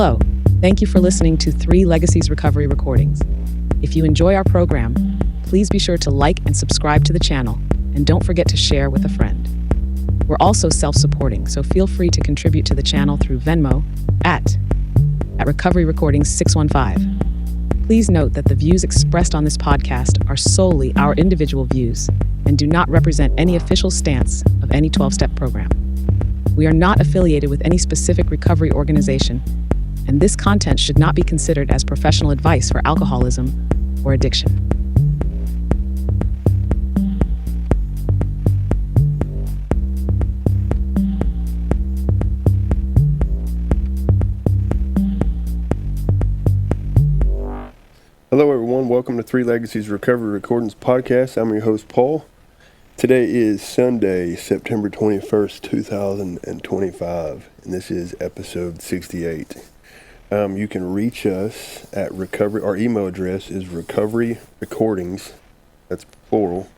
Hello, thank you for listening to 3 Legacies Recovery Recordings. If you enjoy our program, please be sure to like and subscribe to the channel, and don't forget to share with a friend. We're also self-supporting, so feel free to contribute to the channel through Venmo at Recovery Recordings 615. Please note that the views expressed on this podcast are solely our individual views and do not represent any official stance of any 12-step program. We are not affiliated with any specific recovery organization, and this content should not be considered as professional advice for alcoholism or addiction. Hello everyone, welcome to 3 Legacies Recovery Recordings Podcast. I'm your host Paul. Today is Sunday, September 21st, 2025, and this is episode 68. You can reach us at our email address is recoveryrecordings, that's plural,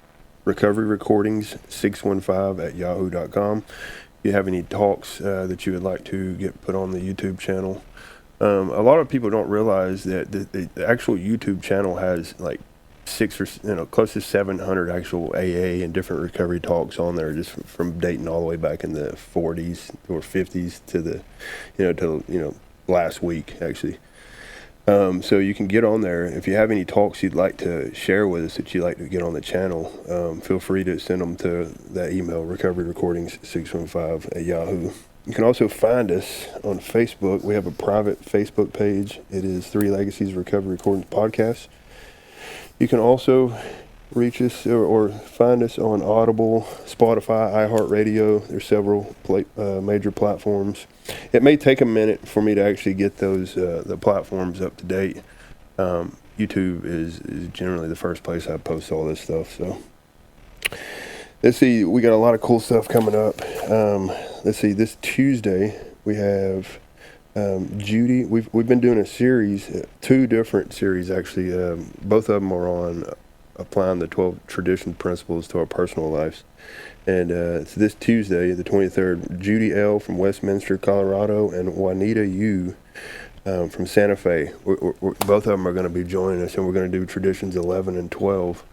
recoveryrecordings615@yahoo.com. If you have any talks that you would like to get put on the YouTube channel, a lot of people don't realize that the actual YouTube channel has like close to 700 actual AA and different recovery talks on there, just from dating all the way back in the 40s or 50s to last week actually. So you can get on there. If you have any talks you'd like to share with us that you'd like to get on the channel, feel free to send them to that email, recoveryrecordings615@yahoo. You can also find us on Facebook. We have a private Facebook page. It is 3 Legacies Recovery Recordings Podcast. You can also reach us or find us on Audible, Spotify, iHeartRadio. There's several major platforms. It may take a minute for me to actually get those the platforms up to date. YouTube is generally the first place I post all this stuff. So let's see, we got a lot of cool stuff coming up. Let's see, this Tuesday we have Judy. We've been doing a series, 2 different series actually. Both of them are on applying the 12 tradition principles to our personal lives. And so this Tuesday, the 23rd, Judy L. from Westminster, Colorado, and Juanita U. From Santa Fe. Both of them are going to be joining us, and we're going to do traditions 11 and 12.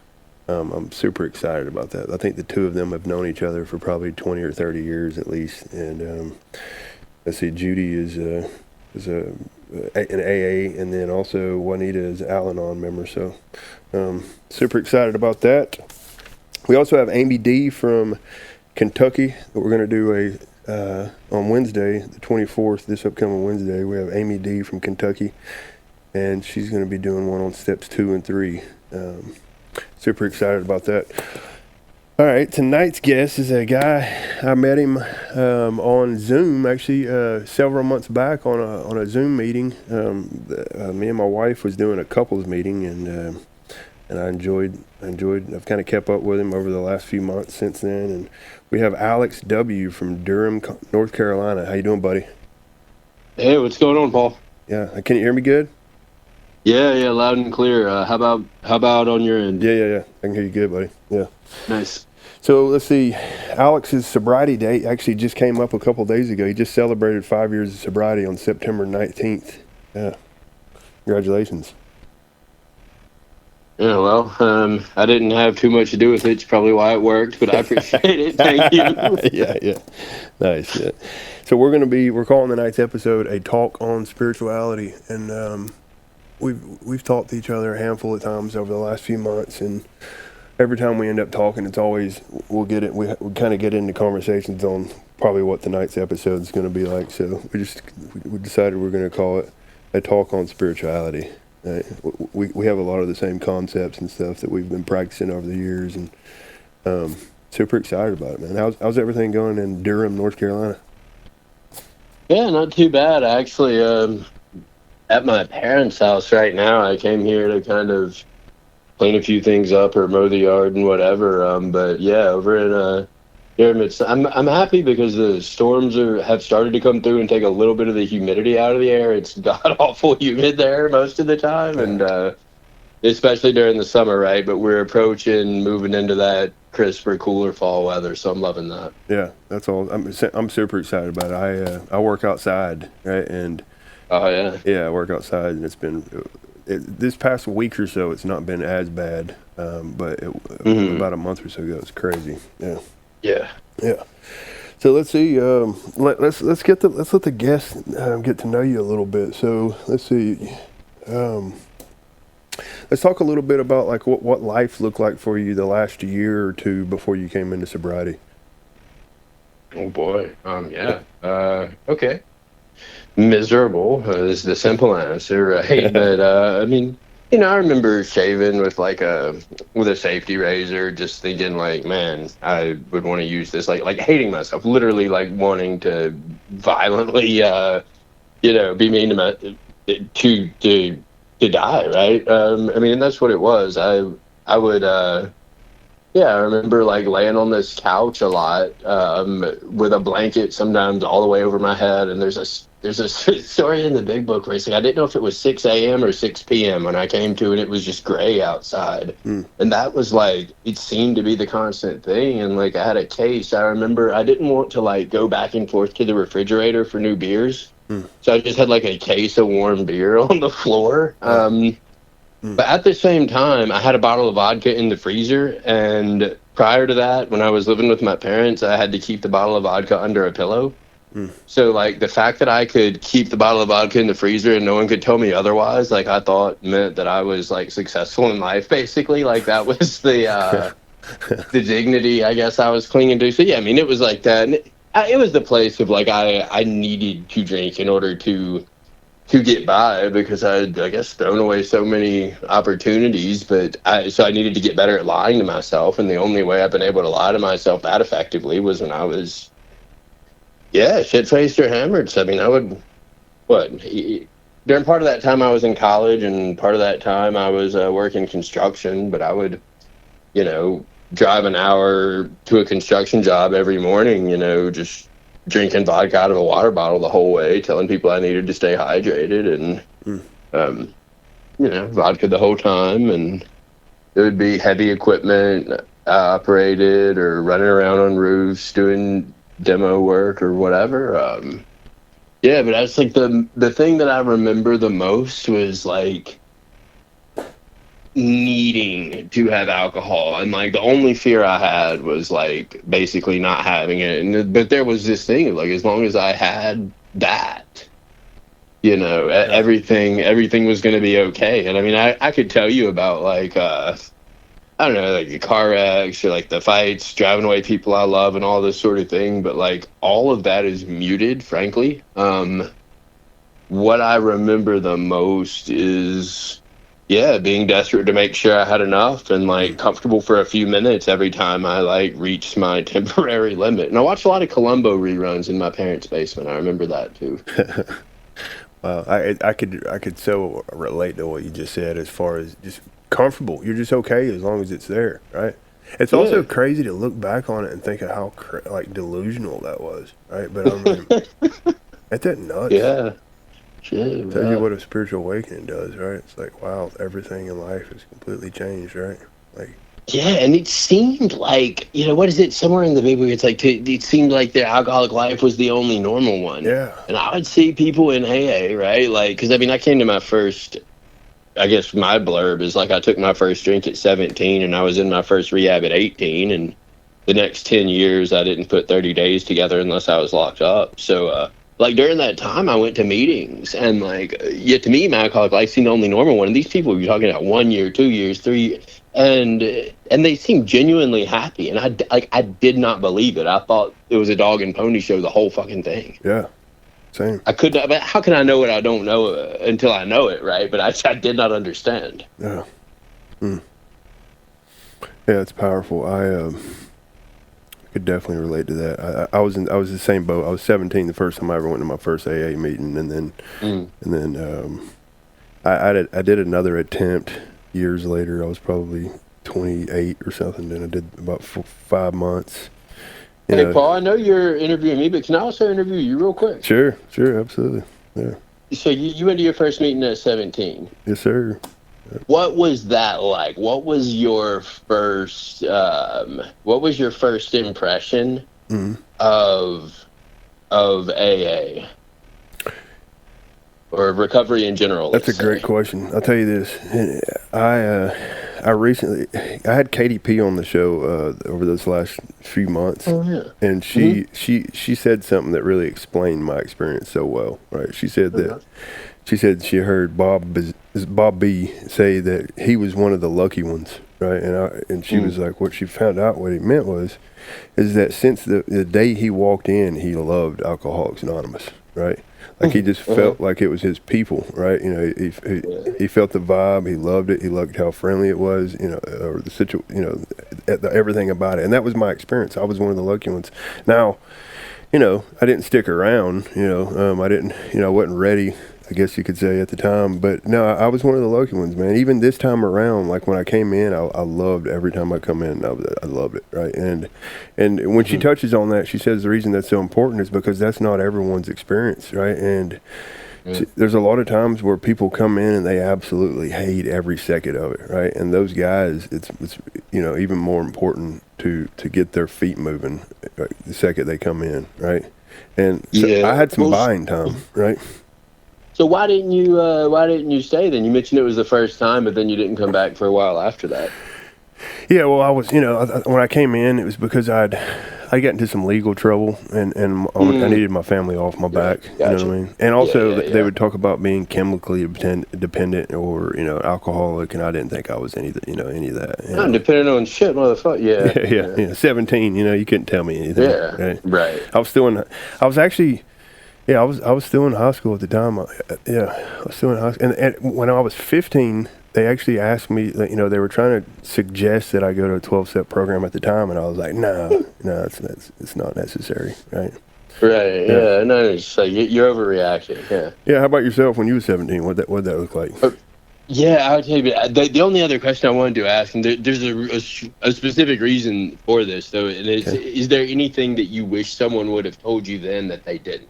I'm super excited about that. I think the 2 of them have known each other for probably 20 or 30 years at least. And let's see, Judy is an AA, and then also Juanita is an Al-Anon member. So super excited about that. We also have Amy D. from Kentucky that we're going to do on Wednesday, the 24th, this upcoming Wednesday. We have Amy D. from Kentucky, and she's going to be doing one on steps 2 and 3. Super excited about that. All right, tonight's guest is a guy. I met him on Zoom actually several months back on a Zoom meeting. Me and my wife was doing a couples meeting, and I enjoyed. I've kind of kept up with him over the last few months since then. And we have Alex W. from Durham, North Carolina. How you doing, buddy? Hey, what's going on, Paul? Yeah, can you hear me good? Yeah, loud and clear. How about on your end? Yeah. I can hear you good, buddy. Yeah. Nice. So let's see. Alex's sobriety date actually just came up a couple days ago. He just celebrated 5 years of sobriety on September 19th. Yeah. Congratulations. Yeah, well, I didn't have too much to do with it. It's probably why it worked, but I appreciate it. Thank you. Yeah. Nice. Yeah. So we're calling tonight's episode a talk on spirituality, and we've talked to each other a handful of times over the last few months, and every time we end up talking, it's always we kind of get into conversations on probably what tonight's episode is going to be like. So we decided we're going to call it a talk on spirituality. We have a lot of the same concepts and stuff that we've been practicing over the years, and super excited about it, man. How's everything going in Durham, North Carolina? Yeah, not too bad. Actually, at my parents' house right now. I came here to kind of clean a few things up or mow the yard and whatever. But yeah, over in Durham, I'm happy because the storms have started to come through and take a little bit of the humidity out of the air. It's god awful humid there most of the time, and especially during the summer, right? But we're moving into that crisper, cooler fall weather, so I'm loving that. Yeah, that's all. I'm super excited about it. I work outside, right, and Oh yeah. Yeah, I work outside, and it's been this past week or so. It's not been as bad, but about a month or so ago, it's crazy. Yeah. Yeah. Yeah. So let's see. Let's let the guests get to know you a little bit. So let's see. Let's talk a little bit about like what life looked like for you the last year or two before you came into sobriety. Oh boy. Yeah. Okay. Miserable is the simple answer, right? But I mean, I remember shaving with a safety razor, just thinking like, man, I would want to use this, like hating myself, literally like wanting to violently, be mean to to die, right? I mean, and that's what it was. I would. Yeah, I remember like laying on this couch a lot with a blanket sometimes all the way over my head. And there's a story in the big book where it's like I didn't know if it was 6 a.m. or 6 p.m. when I came to, and it was just gray outside. And that was like, it seemed to be the constant thing. And like I had a case. I remember I didn't want to like go back and forth to the refrigerator for new beers. So I just had like a case of warm beer on the floor. But at the same time, I had a bottle of vodka in the freezer. And prior to that, when I was living with my parents, I had to keep the bottle of vodka under a pillow. So, like, the fact that I could keep the bottle of vodka in the freezer and no one could tell me otherwise, like, I thought meant that I was, like, successful in life, basically. Like, that was the dignity, I guess, I was clinging to. So, yeah, I mean, it was like that. And it was the place of, like, I needed to drink in order to get by because I guess, thrown away so many opportunities. But so I needed to get better at lying to myself. And the only way I've been able to lie to myself that effectively was when I was, shit-faced or hammered. So, I mean, I would, during part of that time I was in college and part of that time I was working construction, but I would, drive an hour to a construction job every morning, just drinking vodka out of a water bottle the whole way, telling people I needed to stay hydrated, and vodka the whole time. And it would be heavy equipment operated or running around on roofs doing demo work or whatever. But that's like the thing that I remember the most was like needing to have alcohol, and like the only fear I had was like basically not having it. And but there was this thing of like, as long as I had that, everything was going to be okay. And I mean, I could tell you about like I don't know, like the car wrecks or like the fights, driving away people I love and all this sort of thing, but like all of that is muted, frankly. What I remember the most is being desperate to make sure I had enough and like comfortable for a few minutes every time I like reached my temporary limit. And I watched a lot of Columbo reruns in my parents' basement. I remember that too. Well, I could so relate to what you just said as far as just comfortable. You're just okay as long as it's there, right? It's also crazy to look back on it and think of how delusional that was, right? But I mean, ain't that nuts? Yeah. Shit, Tells you what a spiritual awakening does, right? It's like, wow, everything in life is completely changed, right? Like, yeah, and it seemed like, what is it? Somewhere in the big book, it's like, it seemed like their alcoholic life was the only normal one. Yeah. And I would see people in AA, right? Like, because I mean, I came to my first, I guess my blurb is like, I took my first drink at 17 and I was in my first rehab at 18. And the next 10 years, I didn't put 30 days together unless I was locked up. So, like during that time, I went to meetings, and like, to me, my alcoholic life seemed the only normal one. And these people you're talking about 1 year, 2 years, 3, and they seemed genuinely happy. And I did not believe it. I thought it was a dog and pony show, the whole fucking thing. Yeah, same. I could not. But how can I know what I don't know until I know it, right? But I did not understand. Yeah. Yeah, it's powerful. I could definitely relate to that. I was the same boat. I was 17 the first time I ever went to my first AA meeting, and then I did another attempt years later. I was probably 28 or something. Then I did about 5 months. Hey, Paul, I know you're interviewing me, but can I also interview you real quick? Sure, absolutely. Yeah. So you went to your first meeting at 17. Yes, sir. What was that like? What was your first impression of AA? or recovery in general? That's a great question. I'll tell you this. I recently I had KDP on the show over those last few months, Oh yeah. and she said something that really explained my experience so well. Right? She said that she heard Bob B say that he was one of the lucky ones, right? And she was like, what she found out what he meant is that since the day he walked in, he loved Alcoholics Anonymous, right? Like he just felt like it was his people, right? You know, he felt the vibe. He loved it. He loved how friendly it was, you know, or the everything about it. And that was my experience. I was one of the lucky ones. Now, you know, I didn't stick around. You know, I wasn't ready, I guess you could say, at the time. But no, I was one of the lucky ones, man. Even this time around, like when I came in, I loved every time I come in. I loved it, right? And when she touches on that, she says the reason that's so important is because that's not everyone's experience, right? And there's a lot of times where people come in and they absolutely hate every second of it, right? And those guys, it's you know, even more important to get their feet moving the second they come in, right? And so I had some buying time, right? So why didn't you stay then? You mentioned it was the first time, but then you didn't come back for a while after that. Yeah, well, I was, you know, when I came in, it was because I got into some legal trouble, and I needed my family off my back. Gotcha. You know what I mean? And also, they would talk about being chemically dependent or, you know, alcoholic, and I didn't think I was any of that. I'm dependent on shit, motherfucker. Yeah. 17, you know, you couldn't tell me anything. Yeah, right. I was still in high school at the time. I was still in high school, and when I was 15. They actually asked me, you know, they were trying to suggest that I go to a 12-step program at the time, and I was like, no, it's not necessary, right? Right, yeah, no, it's like you're overreacting, yeah. Yeah, how about yourself when you were 17? What'd that look like? Yeah, I'll tell you, the only other question I wanted to ask, and there's a specific reason for this, though, and it's, is there anything that you wish someone would have told you then that they didn't?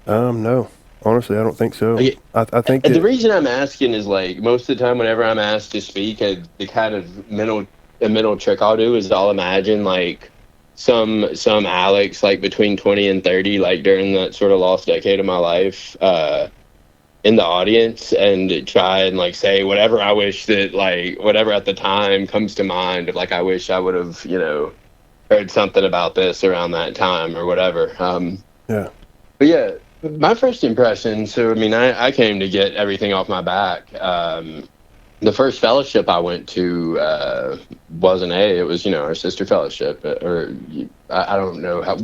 No. Honestly, I don't think so. Okay. I think the reason I'm asking is, like, most of the time whenever I'm asked to speak, the kind of mental trick I'll do is I'll imagine, like, some Alex, like, between 20 and 30, like, during that sort of lost decade of my life, in the audience, and try and, like, say whatever I wish that, like, whatever at the time comes to mind, like, I wish I would have, you know, heard something about this around that time or whatever. Yeah. But yeah. My first impression, so I mean, I came to get everything off my back. The first fellowship I went to wasn't it was, you know, our sister fellowship, or I don't know how,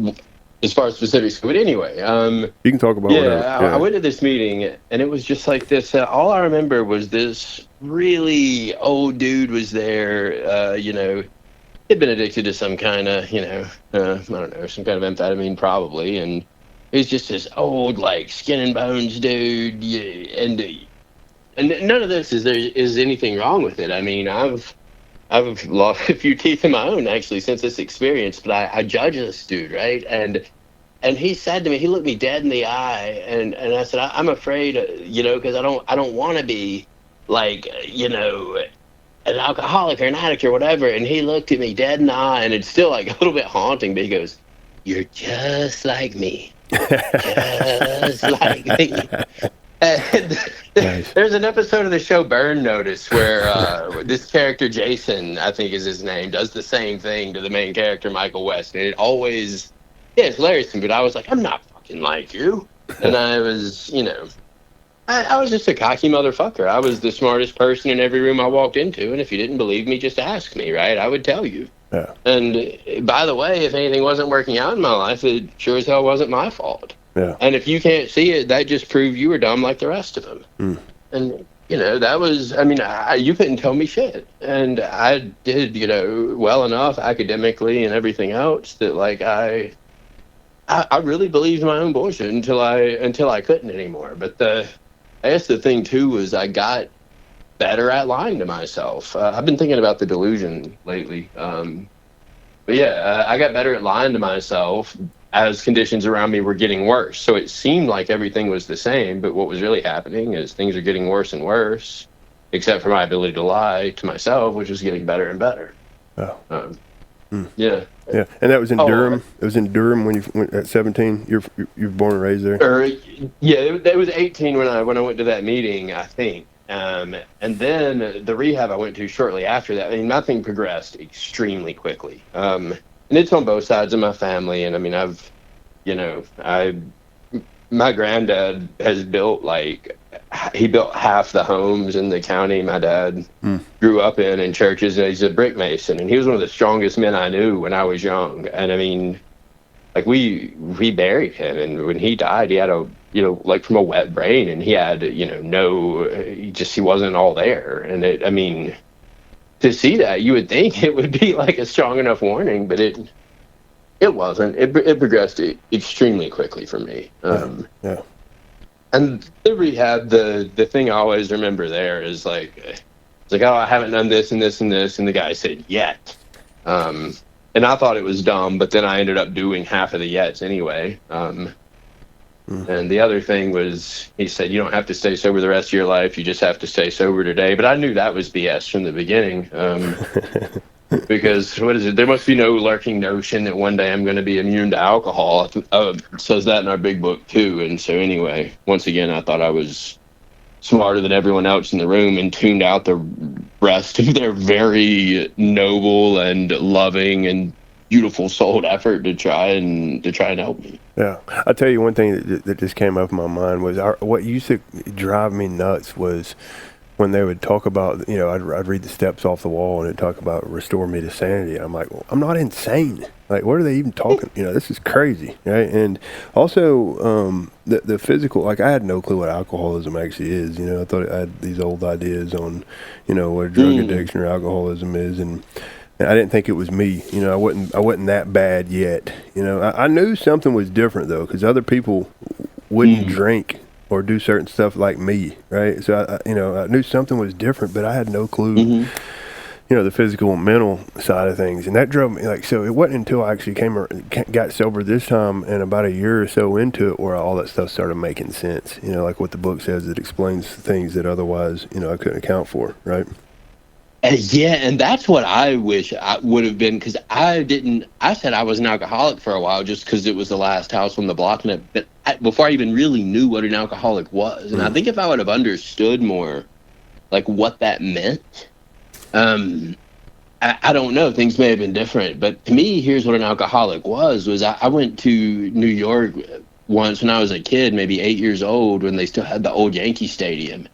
as far as specifics, but anyway. You can talk about whatever. I went to this meeting, and it was just like this. All I remember was this really old dude was there, you know, he'd been addicted to some kind of, you know, I don't know, some kind of amphetamine probably, and he's just this old, like, skin and bones dude, and none of this is anything wrong with it. I mean, I've lost a few teeth of my own actually since this experience, but I judge this dude, right? And he said to me, he looked me dead in the eye, and I said, I'm afraid, you know, because I don't want to be, like, you know, an alcoholic or an addict or whatever. And he looked at me dead in the eye, and it's still, like, a little bit haunting, but he goes, "You're just like me." Just like me. And nice. There's an episode of the show Burn Notice where this character Jason, I think is his name, does the same thing to the main character Michael West, and it always, it's hilarious. But I was like, I'm not fucking like you, and I was, you know, I was just a cocky motherfucker. I was the smartest person in every room I walked into, and if you didn't believe me, just ask me, right? I would tell you. Yeah. And by the way, if anything wasn't working out in my life, it sure as hell wasn't my fault. Yeah. And if you can't see it, that just proved you were dumb like the rest of them. And, you know, that was, I mean, you couldn't tell me shit. And I did, you know, well enough academically and everything else that, like, I really believed my own bullshit until I couldn't anymore. But I guess the thing, too, was I got better at lying to myself. I've been thinking about the delusion lately. But yeah, I got better at lying to myself as conditions around me were getting worse. So it seemed like everything was the same, but what was really happening is things are getting worse and worse, except for my ability to lie to myself, which was getting better and better. Oh. Yeah. Yeah, and that was in Oh, Durham. It was in Durham when you went at 17. You're born and raised there. yeah, it was 18 when I went to that meeting, I think. And then the rehab I went to shortly after that. I mean, nothing progressed extremely quickly. And it's on both sides of my family. And I mean, my granddad has built he built half the homes in the county my dad grew up in churches, and he's a brick mason, and he was one of the strongest men I knew when I was young. And I mean, like we buried him, and when he died, he had from a wet brain, and he had he wasn't all there. And I mean, to see that, you would think it would be like a strong enough warning, but it wasn't. It progressed extremely quickly for me. Yeah. And the rehab, the thing I always remember there is it's like, oh, I haven't done this and this and this, and the guy said yet, and I thought it was dumb, but then I ended up doing half of the yets anyway. And the other thing was, he said, you don't have to stay sober the rest of your life, you just have to stay sober today. But I knew that was BS from the beginning. Because what is it? There must be no lurking notion that one day I'm going to be immune to alcohol. It says that in our big book too. And so anyway, once again, I thought I was smarter than everyone else in the room and tuned out the rest of their very noble and loving and beautiful souled effort to try and help me. Yeah, I'll tell you one thing that just came up in my mind was what used to drive me nuts was when they would talk about, I'd read the steps off the wall and it'd talk about restore me to sanity. I'm like, well, I'm not insane. Like, what are they even talking? This is crazy, right? And also, the physical, like, I had no clue what alcoholism actually is. I thought I had these old ideas on, what a drug addiction or alcoholism is, and I didn't think it was me. I wasn't that bad yet. I knew something was different though, because other people wouldn't drink or do certain stuff like me, right? So I knew something was different, but I had no clue. The physical and mental side of things, and that drove me. So it wasn't until I actually got sober this time, and about a year or so into it, where all that stuff started making sense. Like what the book says, it explains things that otherwise, I couldn't account for, right? Yeah, and that's what I wish I would have been, because I said I was an alcoholic for a while just because it was the last house on the block, before I even really knew what an alcoholic was. And I think if I would have understood more, like, what that meant, I don't know, things may have been different. But to me, here's what an alcoholic was I went to New York once when I was a kid, maybe 8 years old, when they still had the old Yankee Stadium.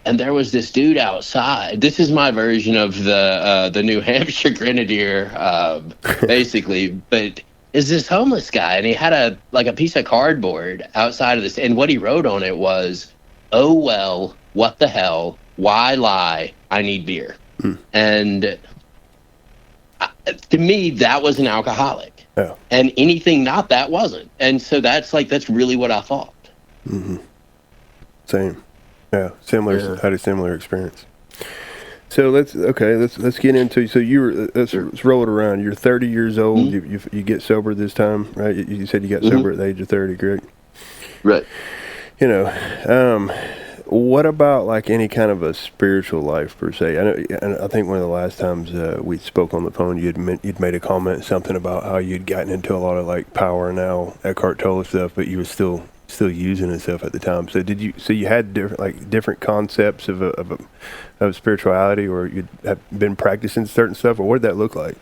And there was this dude outside. This is my version of the New Hampshire Grenadier, basically. But is this homeless guy, and he had a piece of cardboard outside of this, and what he wrote on it was, "Oh well, what the hell? Why lie? I need beer." And to me, that was an alcoholic. Yeah. And anything not that wasn't. And so that's really what I thought. Same. Yeah, similar. Yeah. Had a similar experience. So let's get into. So let's roll it around. You're 30 years old. You get sober this time, right? You said you got sober at the age of 30, correct? Right. What about like any kind of a spiritual life per se? I think one of the last times we spoke on the phone, you'd made a comment, something about how you'd gotten into a lot of like power now, Eckhart Tolle stuff, but you were still using and stuff at the time. So you had different concepts of spirituality, or you'd have been practicing certain stuff, or what did that look like?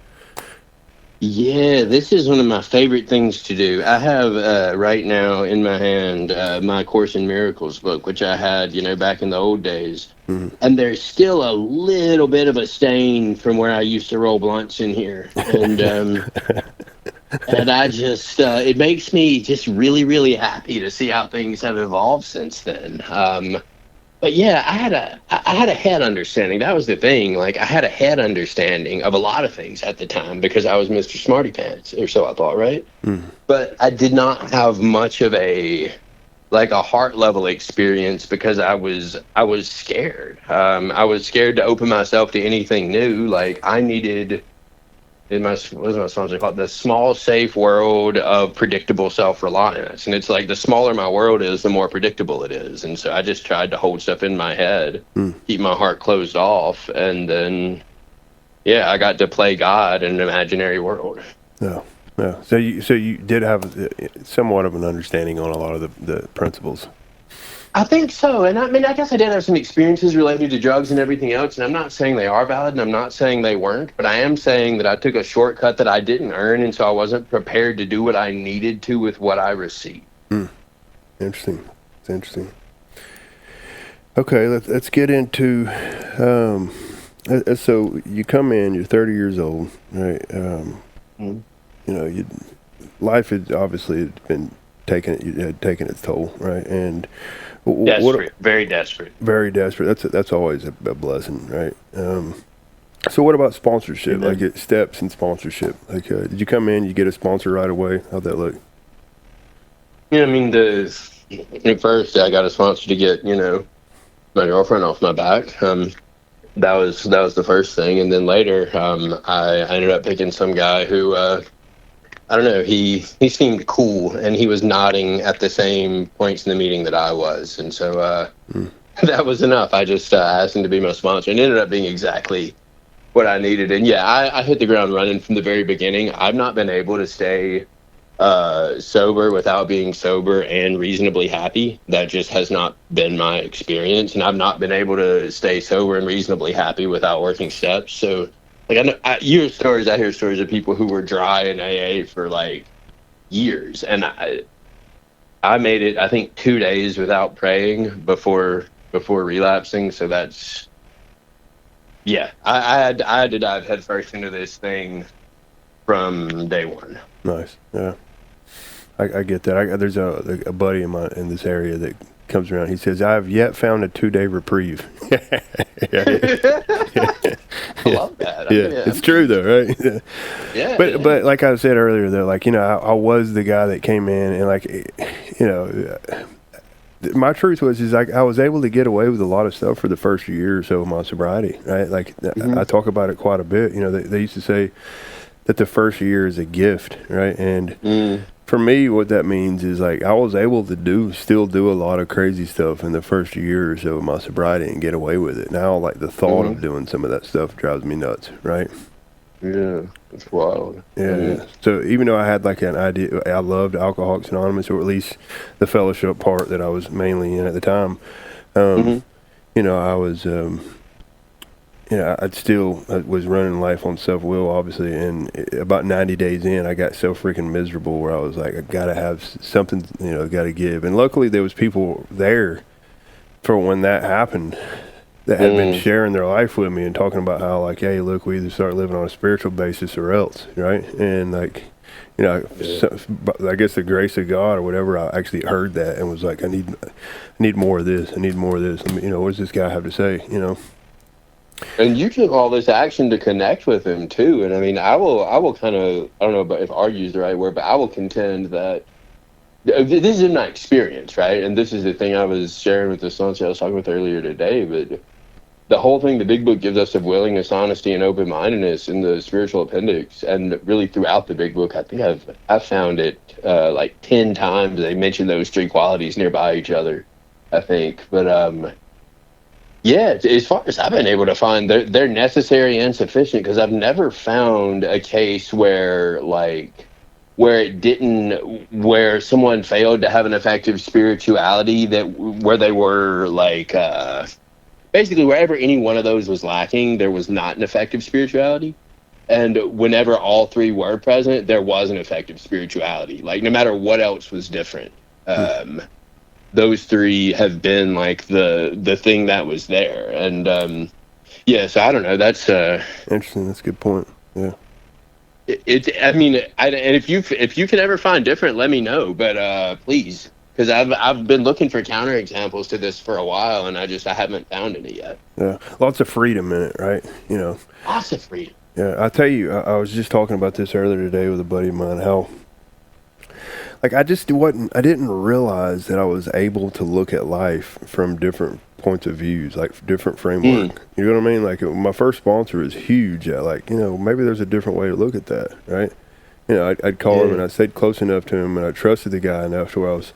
Yeah, this is one of my favorite things to do. I have right now in my hand my Course in Miracles book, which I had, back in the old days. And there's still a little bit of a stain from where I used to roll blunts in here. And and I just, it makes me just really, really happy to see how things have evolved since then. But yeah, I had a head understanding. That was the thing. Like, I had a head understanding of a lot of things at the time because I was Mr. Smarty Pants, or so I thought, right? But I did not have much of a heart level experience because I was scared. I was scared to open myself to anything new. Like, I needed, what is my sponsor called? The small, safe world of predictable self-reliance. And it's like, the smaller my world is, the more predictable it is. And so I just tried to hold stuff in my head, keep my heart closed off, and then yeah, I got to play God in an imaginary world. No, no. So you did have somewhat of an understanding on a lot of the principles. I think so. And I mean, I guess I did have some experiences related to drugs and everything else. And I'm not saying they are valid and I'm not saying they weren't, but I am saying that I took a shortcut that I didn't earn. And so I wasn't prepared to do what I needed to with what I received. Interesting. It's interesting. Okay, let's get into. So you come in, you're 30 years old, right? You know, life had obviously been taking its toll, right? And Desperate, very desperate. Very desperate. That's always a blessing, right? So what about sponsorship? Amen. Like steps in sponsorship. Like, did you come in, you get a sponsor right away? How'd that look? Yeah, I mean, at first I got a sponsor to get, my girlfriend off my back. That was the first thing, and then later, I ended up picking some guy who, I don't know, he seemed cool, and he was nodding at the same points in the meeting that I was, and so that was enough. I just asked him to be my sponsor, and it ended up being exactly what I needed. And yeah, I hit the ground running from the very beginning. I've not been able to stay sober without being sober and reasonably happy. That just has not been my experience, and I've not been able to stay sober and reasonably happy without working steps. So, like, I hear stories of people who were dry in AA for like years, and I made it, I think, 2 days without praying before relapsing. So that's, yeah, I had to dive headfirst into this thing from day one. Nice. Yeah. I get that. There's a buddy of mine in this area that comes around. He says, "I have yet found a 2-day reprieve." I love that. Yeah, it's true though, right? Yeah. But like I said earlier, though, like, I was the guy that came in and, like, my truth was like I was able to get away with a lot of stuff for the first year or so of my sobriety, right? Like I talk about it quite a bit. They used to say that the first year is a gift, right? And for me, what that means is, like, I was able to still do a lot of crazy stuff in the first year or so of my sobriety and get away with it. Now, like, the thought of doing some of that stuff drives me nuts, right? Yeah, it's wild. Yeah. So even though I had, like, an idea, I loved Alcoholics Anonymous, or at least the fellowship part that I was mainly in at the time. I was, I was running life on self-will, obviously, and about 90 days in, I got so freaking miserable where I was like, I gotta have something, gotta give. And luckily, there was people there for when that happened that had been sharing their life with me and talking about how, like, hey, look, we either start living on a spiritual basis or else, right? And, like, I guess the grace of God or whatever, I actually heard that and was like, I need more of this. I need more of this. What does this guy have to say, And you took all this action to connect with him too. And I mean, I will kind of, I don't know if argue is the right word, but I will contend that this is my experience, right? And this is the thing I was sharing with the sponsor I was talking with earlier today. But the whole thing the Big Book gives us of willingness, honesty, and open-mindedness in the spiritual appendix, and really throughout the Big Book, I think I've found it like 10 times they mention those three qualities nearby each other, I think. But yeah, as far as I've been able to find, they're necessary and sufficient, because I've never found a case where someone failed to have an effective spirituality where they were like basically wherever any one of those was lacking, there was not an effective spirituality. And whenever all three were present, there was an effective spirituality. Like, no matter what else was different. Those three have been like the thing that was there. And so I don't know, that's interesting. That's a good point. Yeah, and if you can ever find different, let me know, but please, because I've been looking for counter examples to this for a while, and I haven't found any yet. Yeah, lots of freedom in it, right? Lots of freedom. Yeah, I tell you, I was just talking about this earlier today with a buddy of mine, how, like, I didn't realize that I was able to look at life from different points of views, like different framework. You know what I mean? Like, my first sponsor is huge at, like, maybe there's a different way to look at that, right? I'd call him and I stayed close enough to him and I trusted the guy enough to where I was,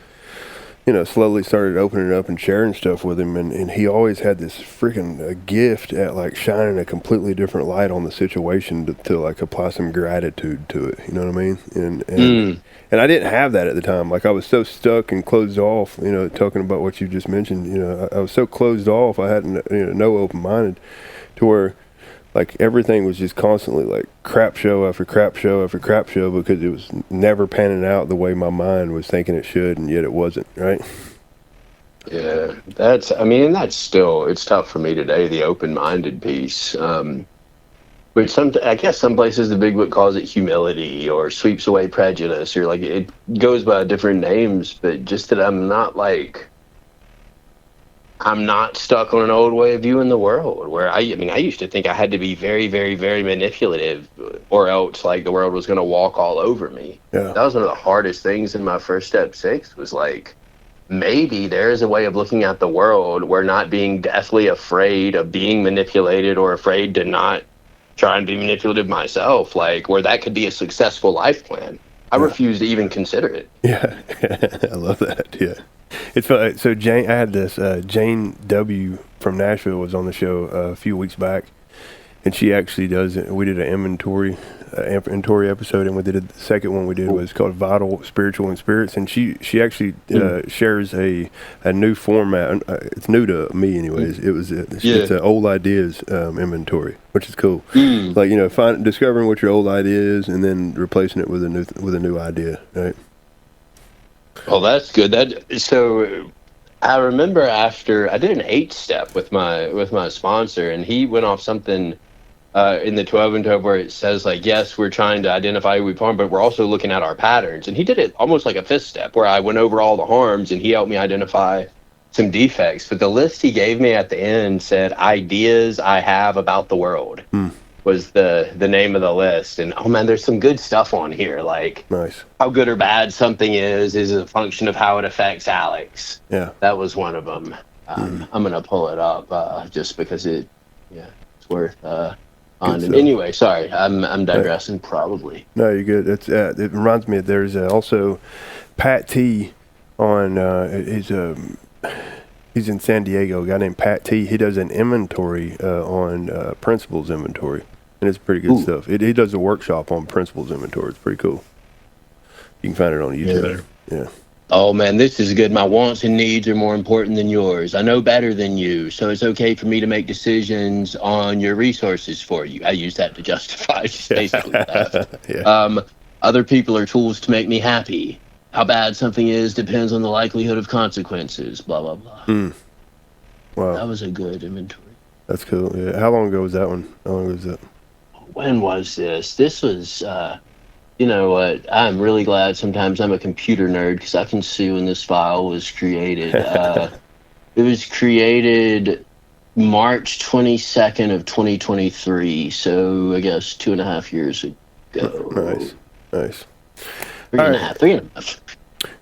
slowly started opening up and sharing stuff with him, and he always had this freaking gift at like shining a completely different light on the situation to like apply some gratitude to it. You know what I mean? And I didn't have that at the time. Like I was so stuck and closed off. Talking about what you just mentioned. I was so closed off. I hadn't no open minded to where. Like everything was just constantly like crap show after crap show after crap show because it was never panning out the way my mind was thinking it should, and yet it wasn't, right? Yeah, that's still, it's tough for me today, the open-minded piece. Which I guess some places the big book calls it humility or sweeps away prejudice, or like it goes by different names, but just that I'm not stuck on an old way of viewing the world where I used to think I had to be very, very, very manipulative or else like the world was going to walk all over me. Yeah. That was one of the hardest things in my first step 6 was like, maybe there's a way of looking at the world where not being deathly afraid of being manipulated or afraid to not try and be manipulative myself, like where that could be a successful life plan. I refuse to even consider it. Yeah. I love that. Yeah. It's funny. So Jane, I had this Jane W. from Nashville was on the show a few weeks back, and she actually does it. We did an inventory episode, and we did the second one we did was called Vital, Spiritual, and Spirits, and she actually shares a new format. It's new to me, anyways. It's an old ideas inventory, which is cool. Like discovering what your old idea is, and then replacing it with a new idea, right? Well, that's good. So I remember after I did an 8-step with my sponsor, and he went off something in the 12 and 12 where it says like, yes, we're trying to identify who we harm, but we're also looking at our patterns. And he did it almost like a 5th step where I went over all the harms and he helped me identify some defects. But the list he gave me at the end said ideas I have about the world. Was the name of the list. And oh man, there's some good stuff on here, like nice. How good or bad something is a function of how it affects Alex. Yeah, that was one of them. I'm gonna pull it up just because it's worth on. Anyway, sorry, I'm digressing probably. No, you're good. It reminds me there's also Pat T on he's in San Diego, a guy named Pat T. He does an inventory on principles inventory. And it's pretty good stuff. He does a workshop on principles inventory. It's pretty cool. You can find it on YouTube. Yeah. Oh, man, this is good. My wants and needs are more important than yours. I know better than you, so it's okay for me to make decisions on your resources for you. I use that to justify just basically that. Other people are tools to make me happy. How bad something is depends on the likelihood of consequences, blah, blah, blah. Wow. That was a good inventory. That's cool. Yeah. How long ago was that one? How long was that? When was this? This was, you know what? I'm really glad sometimes I'm a computer nerd because I can see when this file was created. It was created March 22nd of 2023, so I guess 2.5 years ago. Nice. Three and a half.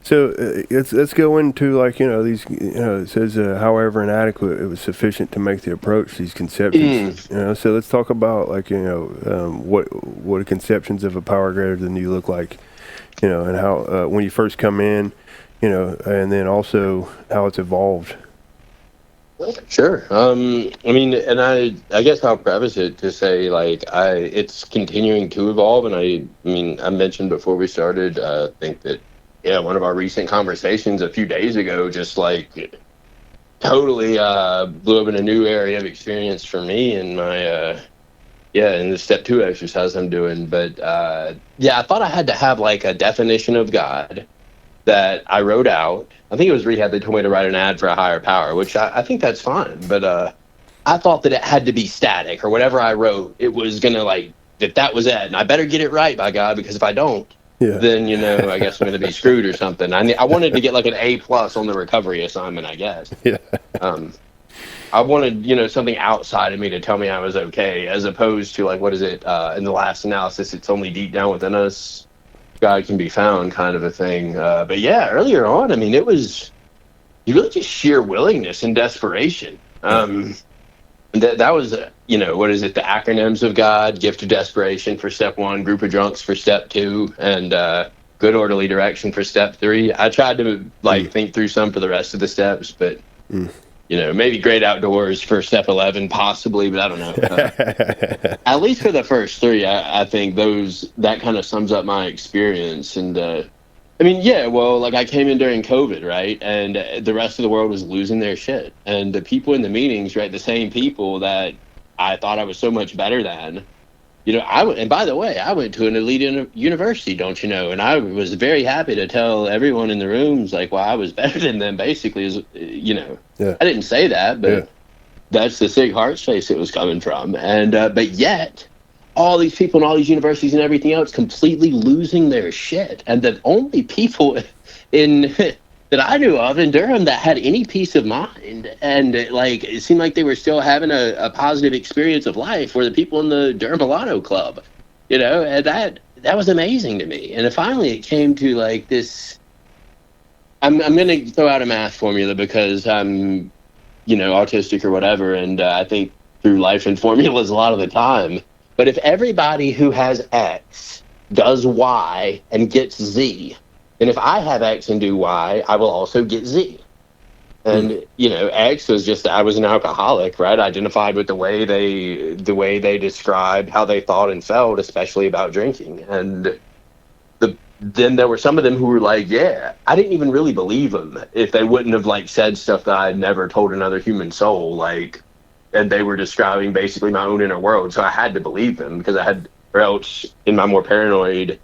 So let's go into these. It says, however inadequate, it was sufficient to make the approach. These conceptions. So let's talk about what conceptions of a power greater than you look like, and how when you first come in, and then also how it's evolved. Sure. And I guess I'll preface it to say it's continuing to evolve, and I mentioned before we started, I think that. Yeah, one of our recent conversations a few days ago just totally blew up in a new area of experience for me in my in the step 2 exercise I'm doing. But I thought I had to have a definition of God that I wrote out. I think it was Rehab. They told me to write an ad for a higher power, which I think that's fine. But I thought that it had to be static, or whatever I wrote, it was gonna that was it, and I better get it right, by God, because if I don't. Yeah. Then I guess I'm going to be screwed or something. I wanted to get an A+ on the recovery assignment, I guess. Yeah. I wanted something outside of me to tell me I was okay, as opposed to what is it in the last analysis? It's only deep down within us God can be found, kind of a thing. But yeah, earlier on, it was really just sheer willingness and desperation. That was, what is it? The acronyms of God: gift of desperation for step 1, group of drunks for step 2, and good orderly direction for step 3. I tried to think through some for the rest of the steps, but maybe great outdoors for step 11 possibly, but I don't know. At least for the first 3, I think that kind of sums up my experience. And I came in during COVID, right? And the rest of the world was losing their shit. And the people in the meetings, right, the same people that I thought I was so much better than, and by the way, I went to an elite university, don't you know? And I was very happy to tell everyone in the rooms, I was better than them, basically, Yeah. I didn't say that, but that's the sick heart space it was coming from. And, but yet, all these people in all these universities and everything else completely losing their shit. And the only people that I knew of in Durham that had any peace of mind and it seemed like they were still having a positive experience of life were the people in the Durham Milano Club, and that was amazing to me. And finally it came to this, I'm going to throw out a math formula because I'm, autistic or whatever. And I think through life and formulas a lot of the time, but if everybody who has X does Y and gets Z, and if I have X and do Y, I will also get Z. And, X was just, I was an alcoholic, right? I identified with the way they described how they thought and felt, especially about drinking. And then there were some of them who were like, yeah, I didn't even really believe them if they wouldn't have said stuff that I had never told another human soul, and they were describing basically my own inner world. So I had to believe them because or else in my more paranoid,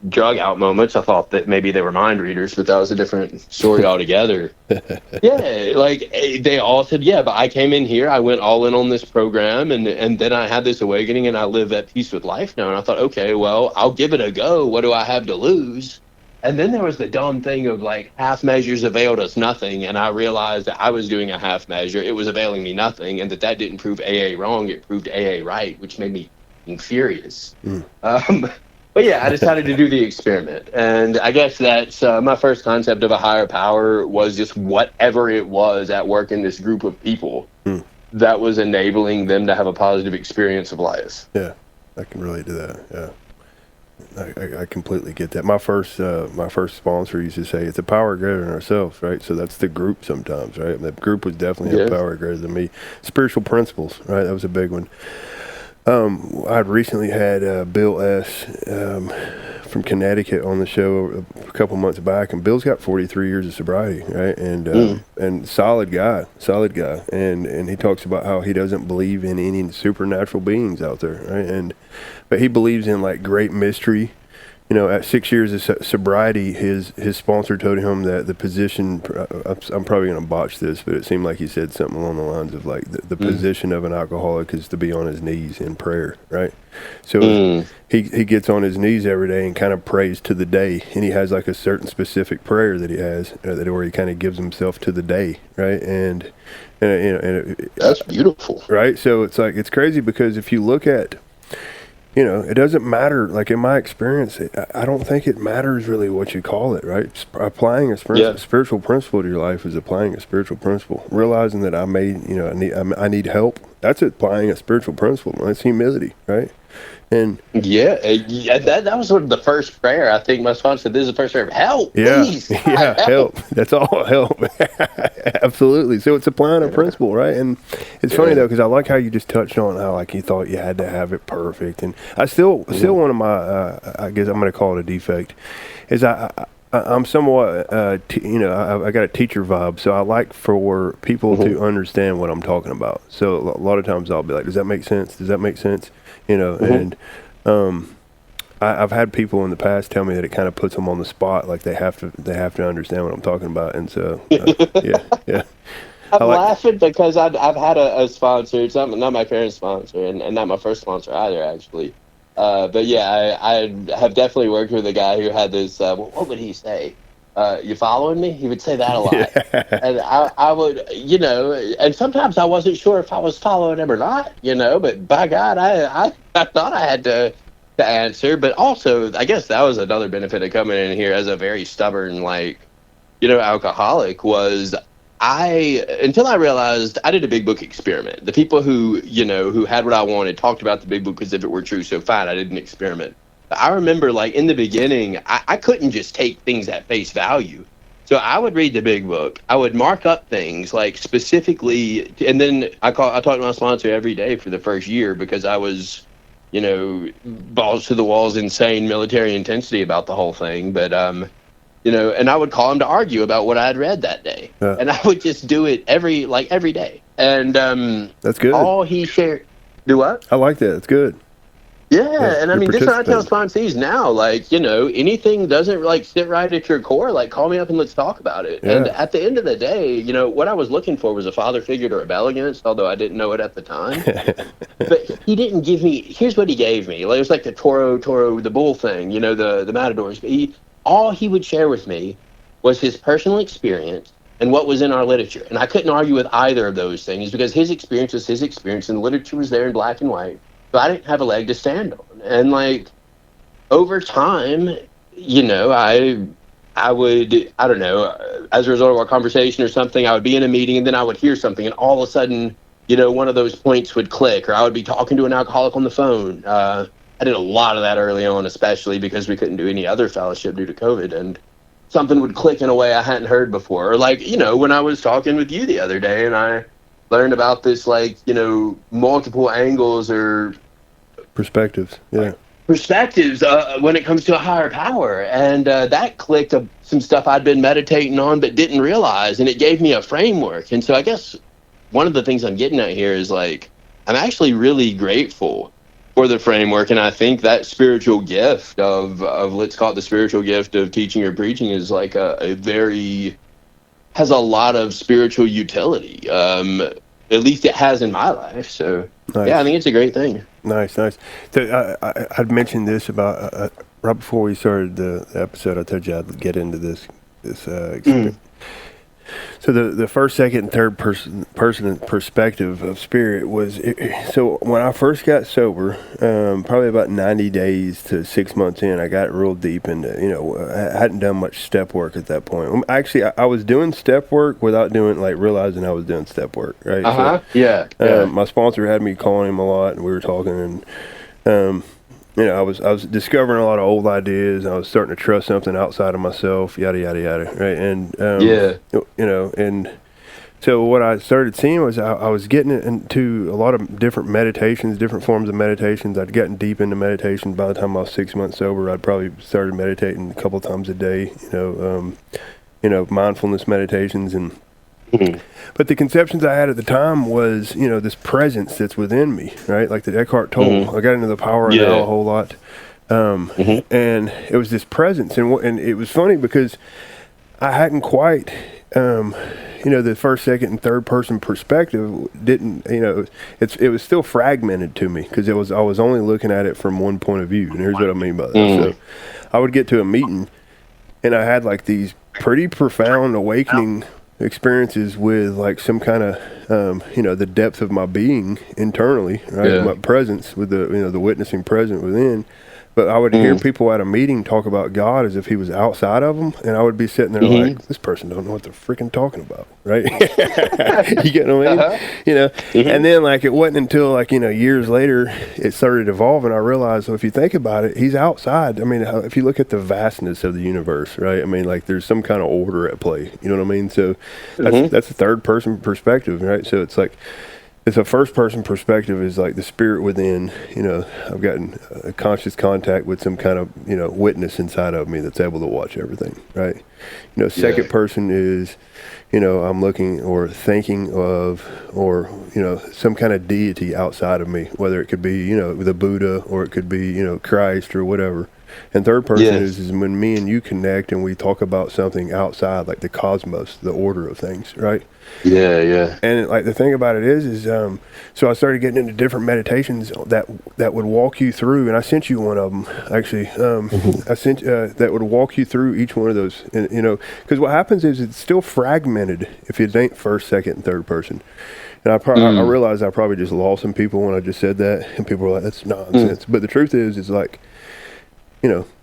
drug out moments, I thought that maybe they were mind readers, but that was a different story altogether. They all said, yeah, but I came in here, I went all in on this program, and then I had this awakening, and I live at peace with life now. And I thought, okay, well, I'll give it a go. What do I have to lose? And then there was the dumb thing of half measures availed us nothing, and I realized that I was doing a half measure. It was availing me nothing, and that didn't prove AA wrong. It proved AA right, which made me furious. But yeah, I decided to do the experiment. And I guess that's my first concept of a higher power was just whatever it was at work in this group of people that was enabling them to have a positive experience of life. Yeah, I can relate to that. Yeah, I completely get that. My first sponsor used to say it's a power greater than ourselves, right? So that's the group sometimes, right? The group was definitely a power greater than me. Spiritual principles, right? That was a big one. I'd recently had Bill S. From Connecticut on the show a couple months back, and Bill's got 43 years of sobriety, right? And solid guy, and he talks about how he doesn't believe in any supernatural beings out there, right? But he believes in great mystery. At 6 years of sobriety, his sponsor told him that the position, I'm probably going to botch this, but it seemed like he said something along the lines of the position of an alcoholic is to be on his knees in prayer, right? So he gets on his knees every day and kind of prays to the day, and he has a certain specific prayer that he has where he kind of gives himself to the day, right? And that's beautiful, right? So it's crazy because if you look at, it doesn't matter. In my experience, I don't think it matters really what you call it, right? Applying a spiritual principle to your life is applying a spiritual principle. Realizing that I need help. That's applying a spiritual principle. That's humility, right? And that was sort of the first prayer. I think my sponsor said, this is the first prayer. Help, please. Yeah, help. That's all, help. Absolutely. So it's applying a principle, right? And it's funny though, because I like how you just touched on how you thought you had to have it perfect. And I still one of my, I guess I'm going to call it a defect, is I'm somewhat, I got a teacher vibe, so I like for people to understand what I'm talking about. So a lot of times I'll be like, does that make sense? Does that make sense? And I've had people in the past tell me that it kind of puts them on the spot, they have to understand what I'm talking about. And so, yeah. I'm laughing because I've had a sponsor. It's not my parents' sponsor, and not my first sponsor either, actually. But yeah, I have definitely worked with a guy who had this, what would he say? You following me? He would say that a lot. Yeah. And I would, and sometimes I wasn't sure if I was following him or not, but by God, I thought I had to answer. But also, I guess that was another benefit of coming in here as a very stubborn, alcoholic was until I realized I did a big book experiment. The people who had what I wanted talked about the big book as if it were true. So fine, I did an experiment. I remember like in the beginning, I couldn't just take things at face value. So I would read the big book. I would mark up things like specifically, and then I talked to my sponsor every day for the first year because I was, balls to the walls, insane military intensity about the whole thing. But and I would call him to argue about what I had read that day, and I would just do it every day. And that's good. All he shared, do what? I like that. It's good. Yeah, and I mean, this is what I tell sponsees now. Like, anything doesn't like sit right at your core. Like, call me up and let's talk about it. Yeah. And at the end of the day, what I was looking for was a father figure to rebel against, although I didn't know it at the time. But he didn't give me. Here's what he gave me. Like, it was like the Toro, the bull thing. The matadors. But all he would share with me was his personal experience and what was in our literature. And I couldn't argue with either of those things because his experience was his experience, and the literature was there in black and white. So I didn't have a leg to stand on. And like over time, I would, I don't know, as a result of our conversation or something, I would be in a meeting and then I would hear something and all of a sudden, one of those points would click, or I would be talking to an alcoholic on the phone. I did a lot of that early on, especially because we couldn't do any other fellowship due to COVID, and something would click in a way I hadn't heard before. Or like, when I was talking with you the other day and I learned about this, like, multiple angles or perspectives. Yeah. Perspectives when it comes to a higher power. And that clicked some stuff I'd been meditating on but didn't realize. And it gave me a framework. And so I guess one of the things I'm getting at here is like, I'm actually really grateful for the framework. And I think that spiritual gift of let's call it the spiritual gift of teaching or preaching is like has a lot of spiritual utility. At least it has in my life. So nice. Yeah, I think it's a great thing. Nice. So, I'd mentioned this about right before we started the episode. I told you I'd get into this experience. So the first, second, and third person perspective of spirit was so when I first got sober, probably about 90 days to 6 months in, I got real deep into, I hadn't done much step work at that point. Actually, I was doing step work without realizing I was doing step work, right? So, yeah. My sponsor had me calling him a lot, and we were talking, and I was discovering a lot of old ideas. I was starting to trust something outside of myself, yada yada yada, right? And and so what I started seeing was I was getting into a lot of different meditations, different forms of meditations. I'd gotten deep into meditation. By the time I was 6 months sober, I'd probably started meditating a couple times a day. Mindfulness meditations and. Mm-hmm. But the conceptions I had at the time was, this presence that's within me, right? Like the Eckhart Tolle. Mm-hmm. I got into the power of now a whole lot. And it was this presence. And it was funny because I hadn't quite, the first, second, and third person perspective didn't, it was still fragmented to me because I was only looking at it from one point of view. And here's what I mean by that. So I would get to a meeting and I had like these pretty profound awakening experiences with like some kind of the depth of my being internally, right? My presence with the witnessing present within. But I would hear people at a meeting talk about God as if he was outside of them, and I would be sitting there like, this person don't know what they're freaking talking about, right? You get what I mean? And then like it wasn't until like years later it started evolving. I realized, so if you think about it, he's outside. I mean, if you look at the vastness of the universe, right? I mean, like there's some kind of order at play. You know what I mean? So that's a third person perspective, right? So it's like. It's a first-person perspective is like the spirit within, I've gotten a conscious contact with some kind of, witness inside of me that's able to watch everything, right? Second person is, I'm looking or thinking of or, some kind of deity outside of me, whether it could be, the Buddha or it could be, Christ or whatever. And third person is when me and you connect and we talk about something outside, like the cosmos, the order of things, right? Yeah. And like the thing about it is so I started getting into different meditations that would walk you through, and I sent you one of them actually. I sent that would walk you through each one of those, and, because what happens is it's still fragmented if it ain't first, second, and third person. And I realized I probably just lost some people when I just said that, and people were like, "That's nonsense." But the truth is like,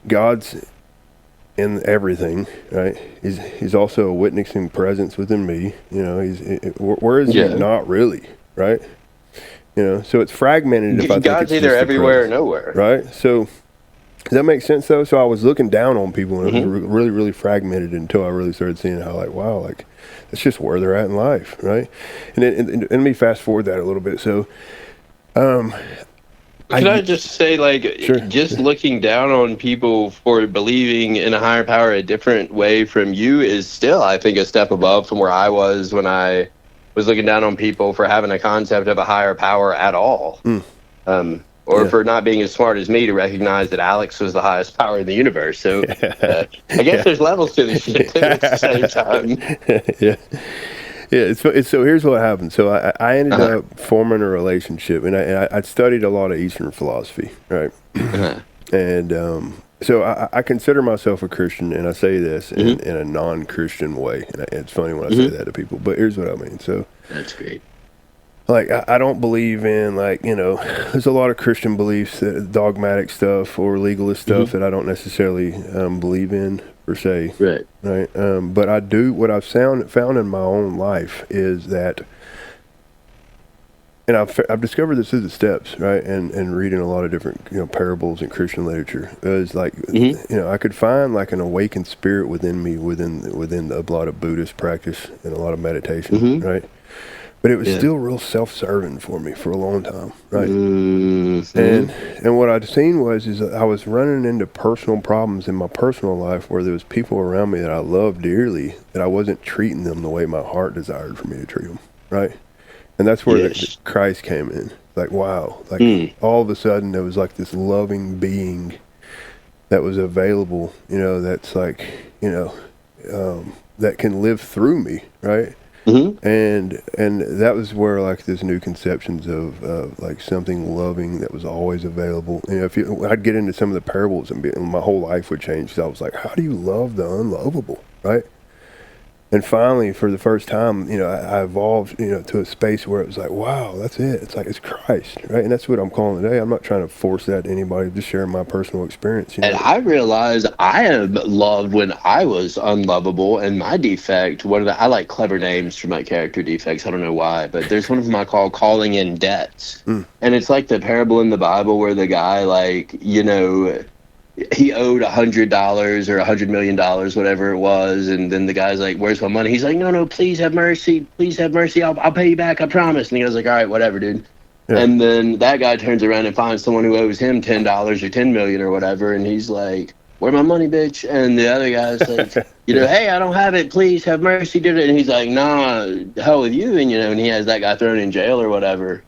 God's in everything, right? He's also a witnessing presence within me. Where is he? Not really, right? So it's fragmented. If I God's think it's either everywhere or nowhere, right? So Does that make sense though? So I was looking down on people, and it was really, really fragmented until I really started seeing how, like, wow, like that's just where they're at in life, right? And then, and let me fast forward that a little bit. So, Can I just say, like, Sure. just looking down on people for believing in a higher power a different way from you is still, I think, a step above from where I was when I was looking down on people for having a concept of a higher power at all. Or for not being as smart as me to recognize that Alex was the highest power in the universe. So I guess there's levels to this shit too at the same time. Yeah, so here's what happened. So I ended up forming a relationship, and I studied a lot of Eastern philosophy, right? And so I consider myself a Christian, and I say this in a non-Christian way. And it's funny when I say that to people, but here's what I mean. So that's great. Like, I don't believe in, like, you know, there's a lot of Christian beliefs, dogmatic stuff or legalist stuff that I don't necessarily believe in per se. Right. But I do, what I've found in my own life is that, and I've discovered this through the steps, right, and reading a lot of different, you know, parables in Christian literature, is like, you know, I could find like an awakened spirit within me, within a lot of Buddhist practice and a lot of meditation, right? But it was still real self-serving for me for a long time, right? And what I'd seen is that I was running into personal problems in my personal life where there was people around me that I loved dearly, that I wasn't treating them the way my heart desired for me to treat them, right? And that's where the Christ came in. Like, wow, like all of a sudden there was like this loving being that was available, you know, that's like, you know, that can live through me, right? And that was where like this new conceptions of like something loving that was always available. You know, I'd get into some of the parables and my whole life would change. So I was like, how do you love the unlovable, right? And finally, for the first time, you know, I evolved, you know, to a space where it was like, wow, that's it. It's like, it's Christ, right? And that's what I'm calling today. I'm not trying to force that to anybody, just sharing my personal experience. You know? And I realized I am loved when I was unlovable, and my defect, I like clever names for my character defects. I don't know why, but there's one of them I call calling in debts. And it's like the parable in the Bible where the guy, like, you know, he owed $100 or $100 million, whatever it was, and then the guy's like, "Where's my money?" He's like, "No, please have mercy, I'll pay you back, I promise." And he goes like, "All right, whatever, dude." And then that guy turns around and finds someone who owes him $10 or $10 million or whatever, and he's like, "Where my money, bitch?" And the other guy's like, you know, "Hey, I don't have it, please have mercy, dude." And he's like, "Nah, hell with you." And, you know, and he has that guy thrown in jail or whatever.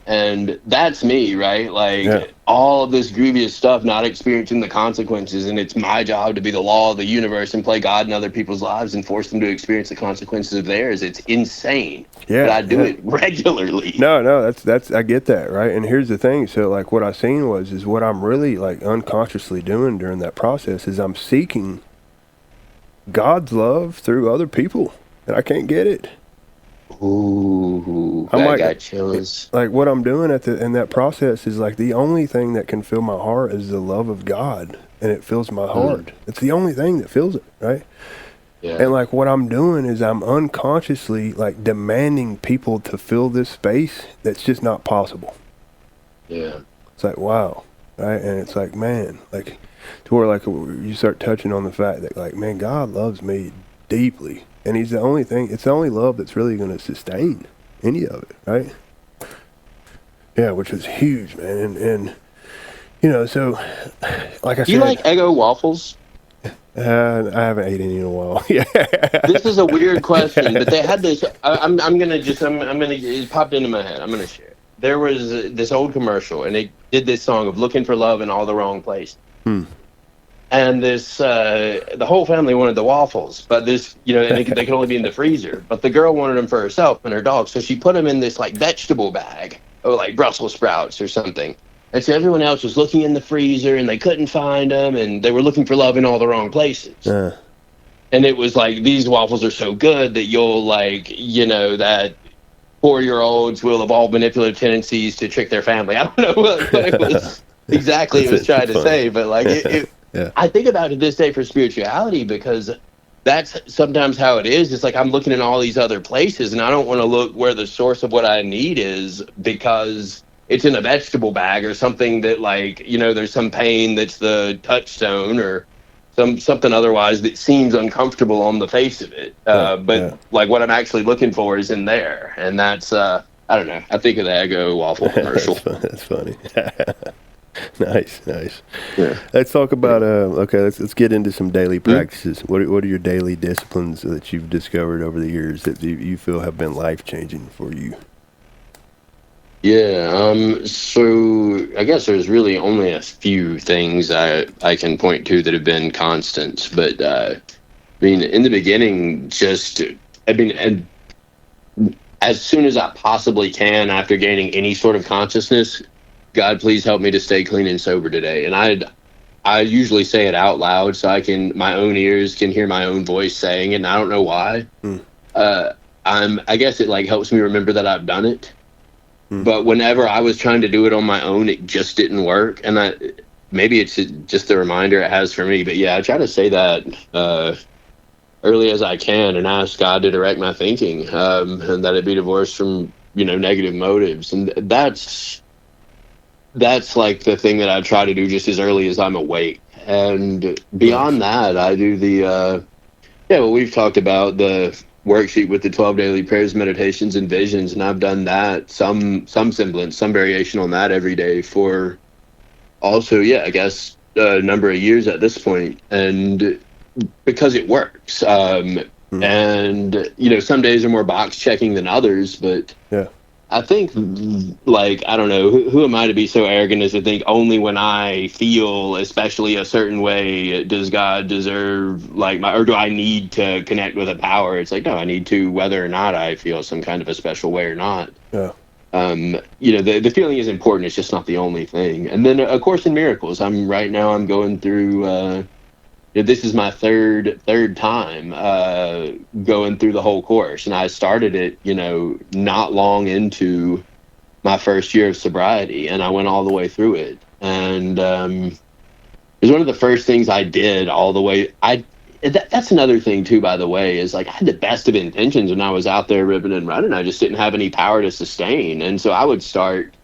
And that's me, right? Like, all of this grievous stuff, not experiencing the consequences, and it's my job to be the law of the universe and play God in other people's lives and force them to experience the consequences of theirs. It's insane. But I do it regularly. No, that's I get that, right? And here's the thing. So, like, what I seen is what I'm really, like, unconsciously doing during that process is I'm seeking God's love through other people, and I can't get it. Ooh, I got chills. Like, what I'm doing in that process is like the only thing that can fill my heart is the love of God, and it fills my heart. It's the only thing that fills it, right? And like what I'm doing is I'm unconsciously like demanding people to fill this space that's just not possible. It's like, wow, right? And it's like, man, like to where like you start touching on the fact that like, man, God loves me deeply. And he's the only thing, it's the only love that's really going to sustain any of it, right? Yeah, which was huge, man. And you know, so, like I said. Do you like Eggo waffles? I haven't ate any in a while. This is a weird question, but they had this, it popped into my head. I'm going to share it. There was this old commercial, and it did this song of looking for love in all the wrong places. And this, the whole family wanted the waffles, but this, you know, and they could only be in the freezer. But the girl wanted them for herself and her dog, so she put them in this like vegetable bag, or like Brussels sprouts or something. And so everyone else was looking in the freezer, and they couldn't find them, and they were looking for love in all the wrong places. And it was like, these waffles are so good that you'll like, you know, that 4-year-olds will evolve manipulative tendencies to trick their family. I don't know what it was exactly it was trying to say, but like I think about it this day for spirituality, because that's sometimes how it is. It's like I'm looking in all these other places, and I don't want to look where the source of what I need is, because it's in a vegetable bag or something that, like, you know, there's some pain that's the touchstone, or something otherwise that seems uncomfortable on the face of it. But like what I'm actually looking for is in there. And that's, I don't know. I think of the Eggo waffle commercial. That's funny. Nice. Yeah. Let's talk about, okay, let's get into some daily practices. What are your daily disciplines that you've discovered over the years that you feel have been life-changing for you? Yeah, so I guess there's really only a few things I can point to that have been constants, but I mean, in the beginning, and as soon as I possibly can after gaining any sort of consciousness, God, please help me to stay clean and sober today. And I usually say it out loud so my own ears can hear my own voice saying it, and I don't know why. I guess it like helps me remember that I've done it. But whenever I was trying to do it on my own, it just didn't work. And maybe it's just the reminder it has for me. But yeah, I try to say that early as I can and ask God to direct my thinking, and that it be divorced from, you know, negative motives. And that's like the thing that I try to do just as early as I'm awake. And beyond that, I do what we've talked about, the worksheet with the 12 daily prayers, meditations, and visions, and I've done that, some semblance, some variation on that every day for also, I guess, a number of years at this point, and because it works. And, you know, some days are more box checking than others, but I think, like, I don't know, who am I to be so arrogant as to think only when I feel especially a certain way does God deserve, like, or do I need to connect with a power? It's like, no, I need to, whether or not I feel some kind of a special way or not. You know, the feeling is important. It's just not the only thing. And then, of course, in miracles, I'm going through, this is my third time going through the whole course, and I started it, you know, not long into my first year of sobriety, and I went all the way through it. And it was one of the first things I did all the way. That's another thing too, by the way, is like I had the best of intentions when I was out there ripping and running. I just didn't have any power to sustain, and so I would start,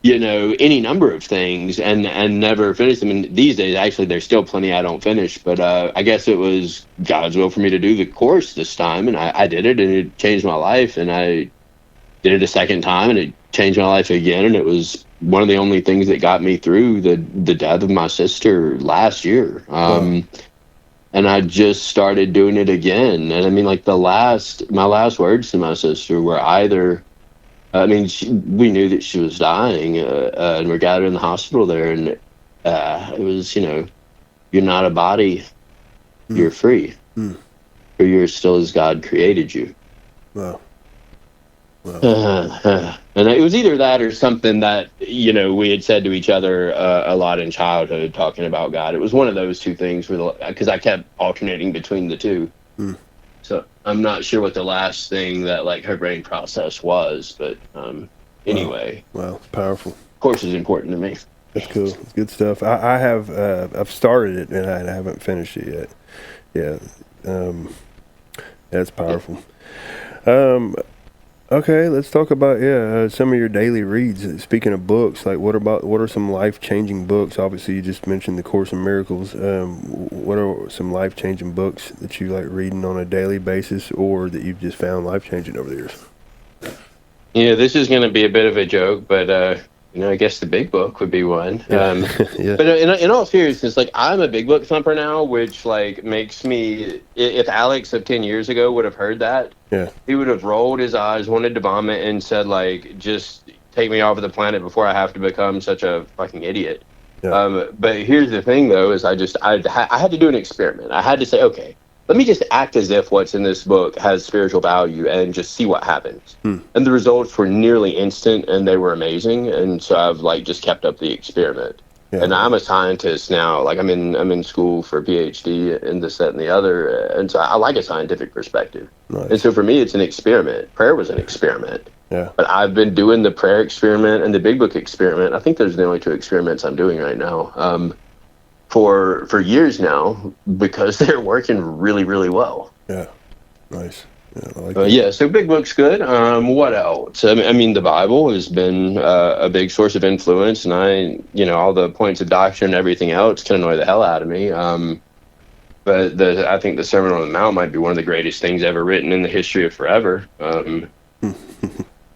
you know, any number of things and never finish them. And these days, actually, there's still plenty I don't finish. But I guess it was God's will for me to do the course this time, and I did it, and it changed my life. And I did it a second time, and it changed my life again. And it was one of the only things that got me through the death of my sister last year. And I just started doing it again. And I mean, like my last words to my sister were either, I mean, we knew that she was dying, and we're gathered in the hospital there, and it was, you know, you're not a body, you're free, or you're still as God created you. Wow. And it was either that or something that, you know, we had said to each other a lot in childhood, talking about God. It was one of those two things, because I kept alternating between the two. So I'm not sure what the last thing that, like, her brain process was, but anyway. Wow, it's powerful. Of course, it's important to me. That's cool. It's good stuff. I've started it and I haven't finished it yet. That's powerful. Okay, let's talk about some of your daily reads. Speaking of books, like what are some life-changing books? Obviously, you just mentioned the Course in Miracles. What are some life-changing books that you like reading on a daily basis, or that you've just found life-changing over the years? Yeah, this is going to be a bit of a joke, but you know, I guess the big book would be one. Yeah. But in all seriousness, like, I'm a big book thumper now, which, like, makes me, if Alex of 10 years ago would have heard that, he would have rolled his eyes, wanted to vomit, and said, like, just take me off of the planet before I have to become such a fucking idiot. But here's the thing, though, is I had to do an experiment. I had to say, okay, let me just act as if what's in this book has spiritual value and just see what happens. And the results were nearly instant, and they were amazing. And so I've, like, just kept up the experiment. And I'm a scientist now. Like, I'm in school for a PhD in this, that, and the other. And so I like a scientific perspective. Nice. And so for me, it's an experiment. Prayer was an experiment. But I've been doing the prayer experiment and the big book experiment. I think those are the only two experiments I'm doing right now. For years now, because they're working really, really well. Yeah, nice. Yeah, I like that. Yeah, so big book's good. What else? I mean, the Bible has been a big source of influence, and all the points of doctrine and everything else can annoy the hell out of me. But I think the Sermon on the Mount might be one of the greatest things ever written in the history of forever. I'm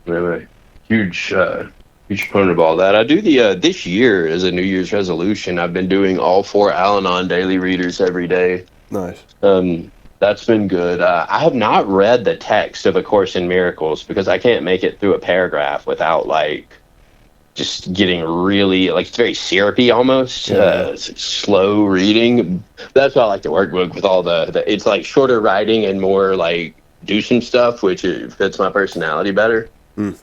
a huge proponent of all that. I do this year as a New Year's resolution. I've been doing all 4 Al-Anon daily readers every day. Nice. That's been good. I have not read the text of A Course in Miracles because I can't make it through a paragraph without just getting really it's very syrupy almost. It's slow reading. That's why I like the workbook with all the it's shorter writing and more do some stuff, which fits my personality better. And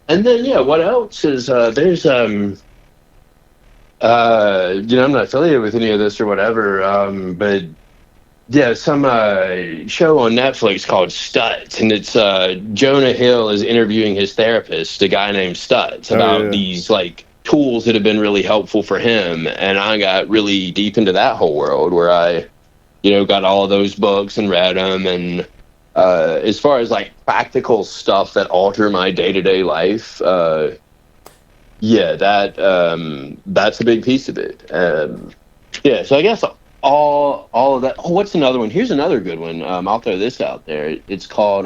then what else is there's I'm not affiliated with any of this or whatever, but some show on Netflix called Stutz, and it's Jonah Hill is interviewing his therapist, a guy named Stutz, about these tools that have been really helpful for him. And I got really deep into that whole world where I, got all of those books and read them. And as far as practical stuff that alter my day-to-day life, that's a big piece of it. So I guess all of that. Oh, what's another one? Here's another good one. I'll throw this out there. It's called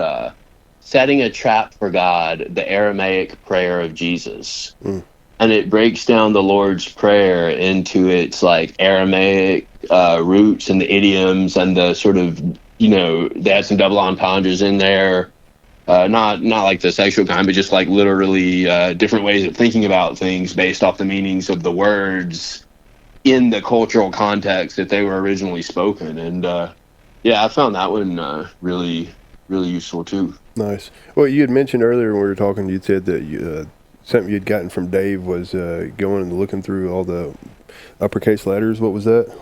Setting a Trap for God, the Aramaic Prayer of Jesus. And it breaks down the Lord's Prayer into its Aramaic roots and the idioms and the sort of, they had some double entendres in there. Not like the sexual kind, but just literally different ways of thinking about things based off the meanings of the words in the cultural context that they were originally spoken. And I found that one really, really useful too. Nice. Well, you had mentioned earlier when we were talking, you said that something you'd gotten from Dave was going and looking through all the uppercase letters. What was that?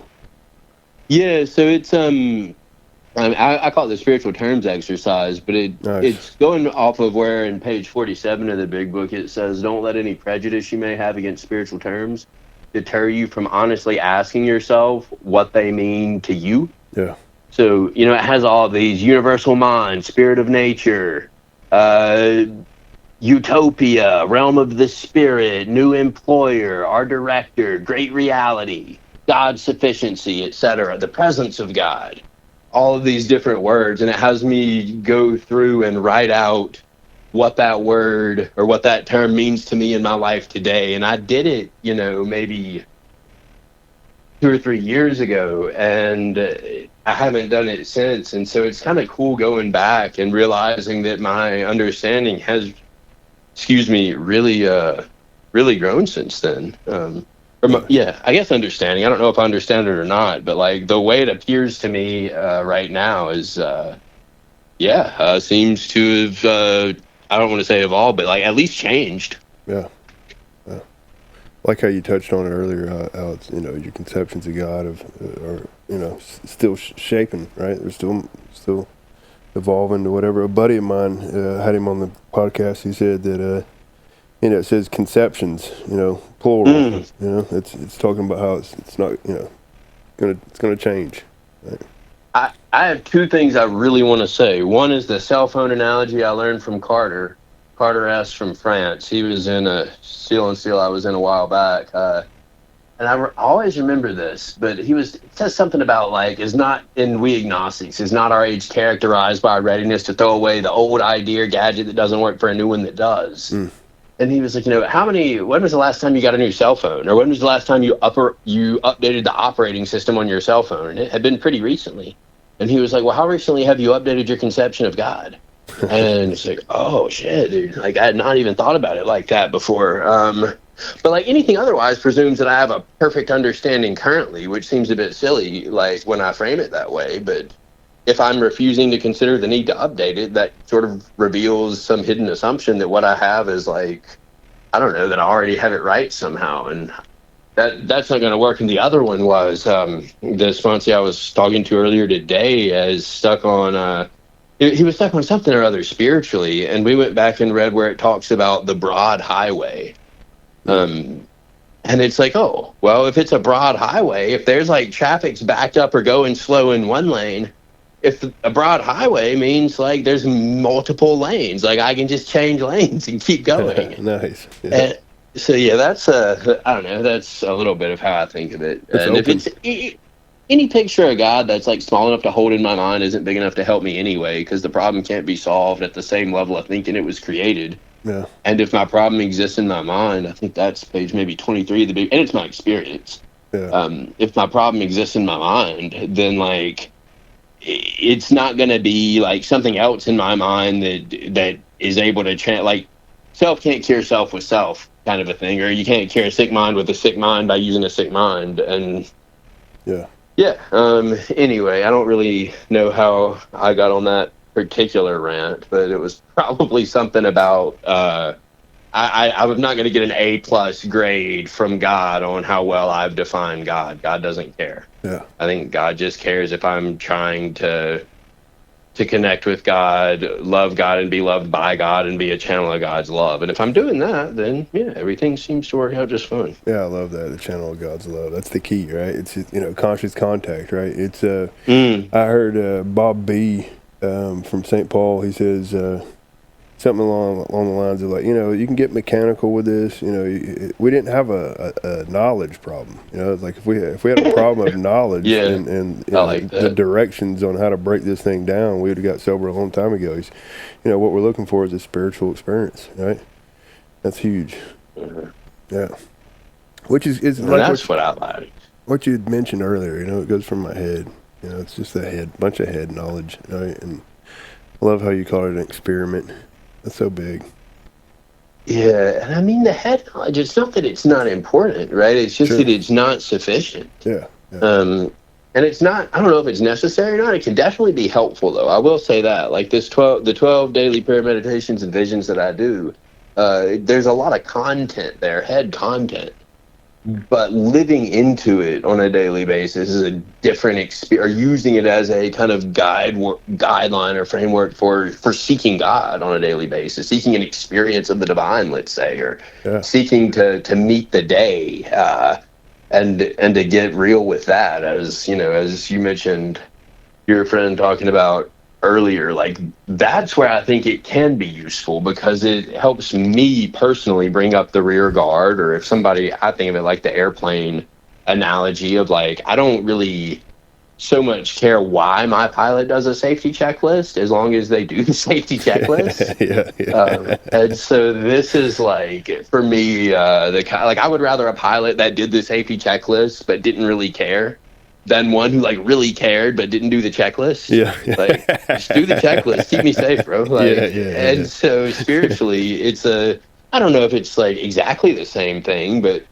Yeah, so it's I call it the spiritual terms exercise, but it's going off of where in page 47 of the big book it says, "Don't let any prejudice you may have against spiritual terms deter you from honestly asking yourself what they mean to you." Yeah. So, it has all of these: universal mind, spirit of nature, utopia, realm of the spirit, new employer, our director, great reality, God's sufficiency, etc., the presence of God, all of these different words. And it has me go through and write out what that word or what that term means to me in my life today. And I did it, maybe 2 or 3 years ago, and I haven't done it since. And so it's kind of cool going back and realizing that my understanding has, really grown since then. I guess understanding. I don't know if I understand it or not, but the way it appears to me right now is, seems to have, I don't want to say evolved, but at least changed. Yeah. Like how you touched on it earlier, how it's, your conceptions of God are still shaping, right? They're still evolving to whatever. A buddy of mine had him on the podcast. He said that it says conceptions, plural. It's talking about how it's not gonna change. Right? I have 2 things I really want to say. One is the cell phone analogy I learned from Carter S. from France. He was in a Steel and Steel I was in a while back. And I always remember this, but it says something about is not, in we agnostics, is not our age characterized by our readiness to throw away the old idea or gadget that doesn't work for a new one that does. And he was like, when was the last time you got a new cell phone? Or when was the last time you updated the operating system on your cell phone? And it had been pretty recently. And he was like, well, how recently have you updated your conception of God? And it's like, oh, shit, dude. I had not even thought about it like that before. But anything otherwise presumes that I have a perfect understanding currently, which seems a bit silly, when I frame it that way. But if I'm refusing to consider the need to update it, that sort of reveals some hidden assumption that what I have is I don't know, that I already have it right somehow. And that's not going to work. And the other one was the sponsor I was talking to earlier today is stuck on he was stuck on something or other spiritually. And we went back and read where it talks about the broad highway. And it's oh, well, if it's a broad highway, if there's traffic's backed up or going slow in one lane, if a broad highway means like there's multiple lanes, like I can just change lanes and keep going. Nice. Yeah. And so yeah, that's I don't know, that's a little bit of how I think of it. It's And if open. it's any picture of God that's like small enough to hold in my mind isn't big enough to help me anyway, because the problem can't be solved at the same level of thinking it was created. Yeah. And if my problem exists in my mind, I think that's page maybe 23 of the big, and it's my experience. Yeah. If my problem exists in my mind, then like it's not going to be like something else in my mind that is able to like self can't cure self with self kind of a thing, or you can't cure a sick mind with a sick mind by using a sick mind. And Yeah. anyway, I don't really know how I got on that particular rant, but it was probably something about I was not going to get an A+ grade from God on how well I've defined God. God doesn't care. Yeah. I think God just cares if I'm trying to connect with God, love God, and be loved by God, and be a channel of God's love. And if I'm doing that, then yeah, everything seems to work out just fine. Yeah, I love that. The channel of God's love. That's the key, right? It's, conscious contact, right? It's I heard Bob B from St. Paul. He says something along the lines of like, you can get mechanical with this. We didn't have a knowledge problem. Like if we had a problem of knowledge Yeah, and I like the that. directions on how to break this thing down, we would have got sober a long time ago. What we're looking for is a spiritual experience, right? That's huge. Mhm. Yeah. Which is And like that's what I like. what you had mentioned earlier. It goes from my head. It's just a bunch of head knowledge, right? And I love how you call it an experiment. That's so big. Yeah, and I mean the head knowledge. It's not that it's not important, right? It's just Sure. that it's not sufficient. Yeah. And it's not. I don't know if it's necessary or not. It can definitely be helpful, though. I will say that. Like the 12 daily prayer meditations and visions that I do, there's a lot of content there, head content. But living into it on a daily basis is a different experience. Or using it as a kind of guideline or framework for seeking God on a daily basis, seeking an experience of the divine, let's say, or seeking to meet the day, and to get real with that. As you mentioned, your friend talking about earlier, like that's where I think it can be useful, because it helps me personally bring up the rear guard. Or if somebody, I think of it like the airplane analogy of like, I don't really so much care why my pilot does a safety checklist, as long as they do the safety checklist. And so this is like, for me, like I would rather a pilot that did the safety checklist but didn't really care than one who like really cared but didn't do the checklist. Like, just do the checklist, keep me safe, bro. Like, so spiritually, it's I don't know if it's like exactly the same thing, but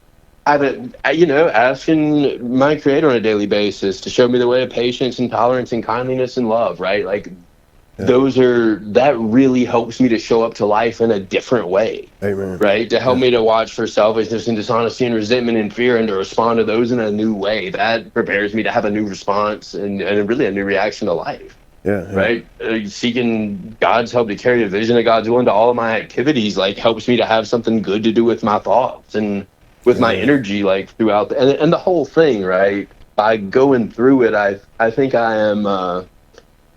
asking my Creator on a daily basis to show me the way of patience and tolerance and kindliness and love, right? Like, that really helps me to show up to life in a different way. Amen. Right? To help me to watch for selfishness and dishonesty and resentment and fear, and to respond to those in a new way. That prepares me to have a new response and really a new reaction to life. Right? Seeking God's help to carry a vision of God's will into all of my activities, like, helps me to have something good to do with my thoughts and with my energy, like, throughout and the whole thing, right? By going through it, I think I am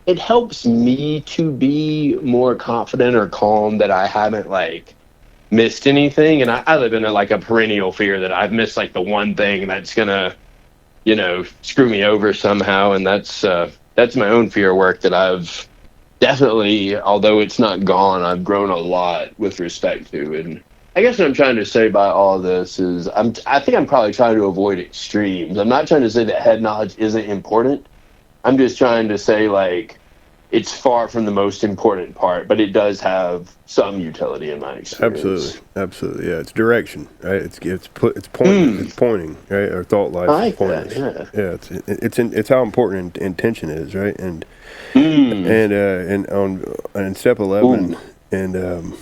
it helps me to be more confident or calm that I haven't like missed anything. And I live in a perennial fear that I've missed like the one thing that's gonna, screw me over somehow. And that's my own fear work that I've definitely, although it's not gone, I've grown a lot with respect to. And I guess what I'm trying to say by all this is I think I'm probably trying to avoid extremes. I'm not trying to say that head knowledge isn't important. I'm just trying to say, like, it's far from the most important part, but it does have some utility in my experience. Absolutely. Yeah, it's direction, right? It's pointing, it's pointing, right? Our thought life I like is pointing. that, yeah. It's how important intention is, right? And on step 11 and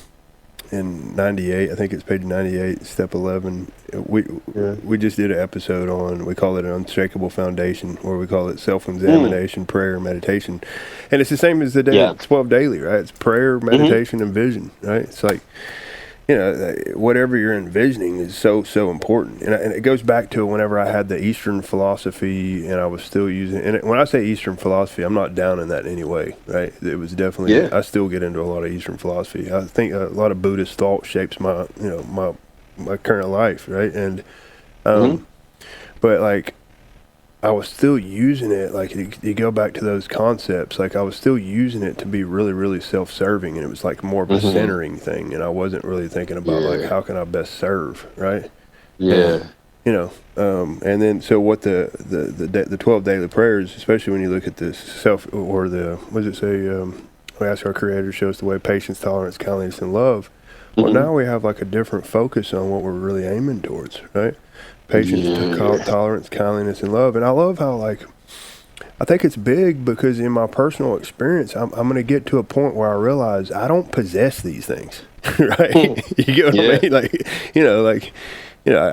in 98, I think it's page 98, step 11. We just did an episode on, we call it an unshakable foundation, where we call it self-examination, prayer, meditation. And it's the same as the 12 daily, right? It's prayer, meditation, and vision, right? It's like, whatever you're envisioning is so important, and it goes back to whenever I had the Eastern philosophy, and I was still using. And when I say Eastern philosophy, I'm not down in that in any way, right? It was definitely. Yeah. I still get into a lot of Eastern philosophy. I think a lot of Buddhist thought shapes my my current life, right? And but like, I was still using it, like you go back to those concepts, like I was still using it to be really, really self-serving, and it was like more of a centering thing, and I wasn't really thinking about like how can I best serve, right? Yeah. And, and then so what the 12 daily prayers, especially when you look at this self, or what does it say? We ask our Creator, show us the way, patience, tolerance, kindness, and love. Well, now we have like a different focus on what we're really aiming towards, right? Patience, tolerance, kindliness, and love. And I love how, like, I think it's big because in my personal experience, I'm going to get to a point where I realize I don't possess these things, right? You get what I mean? I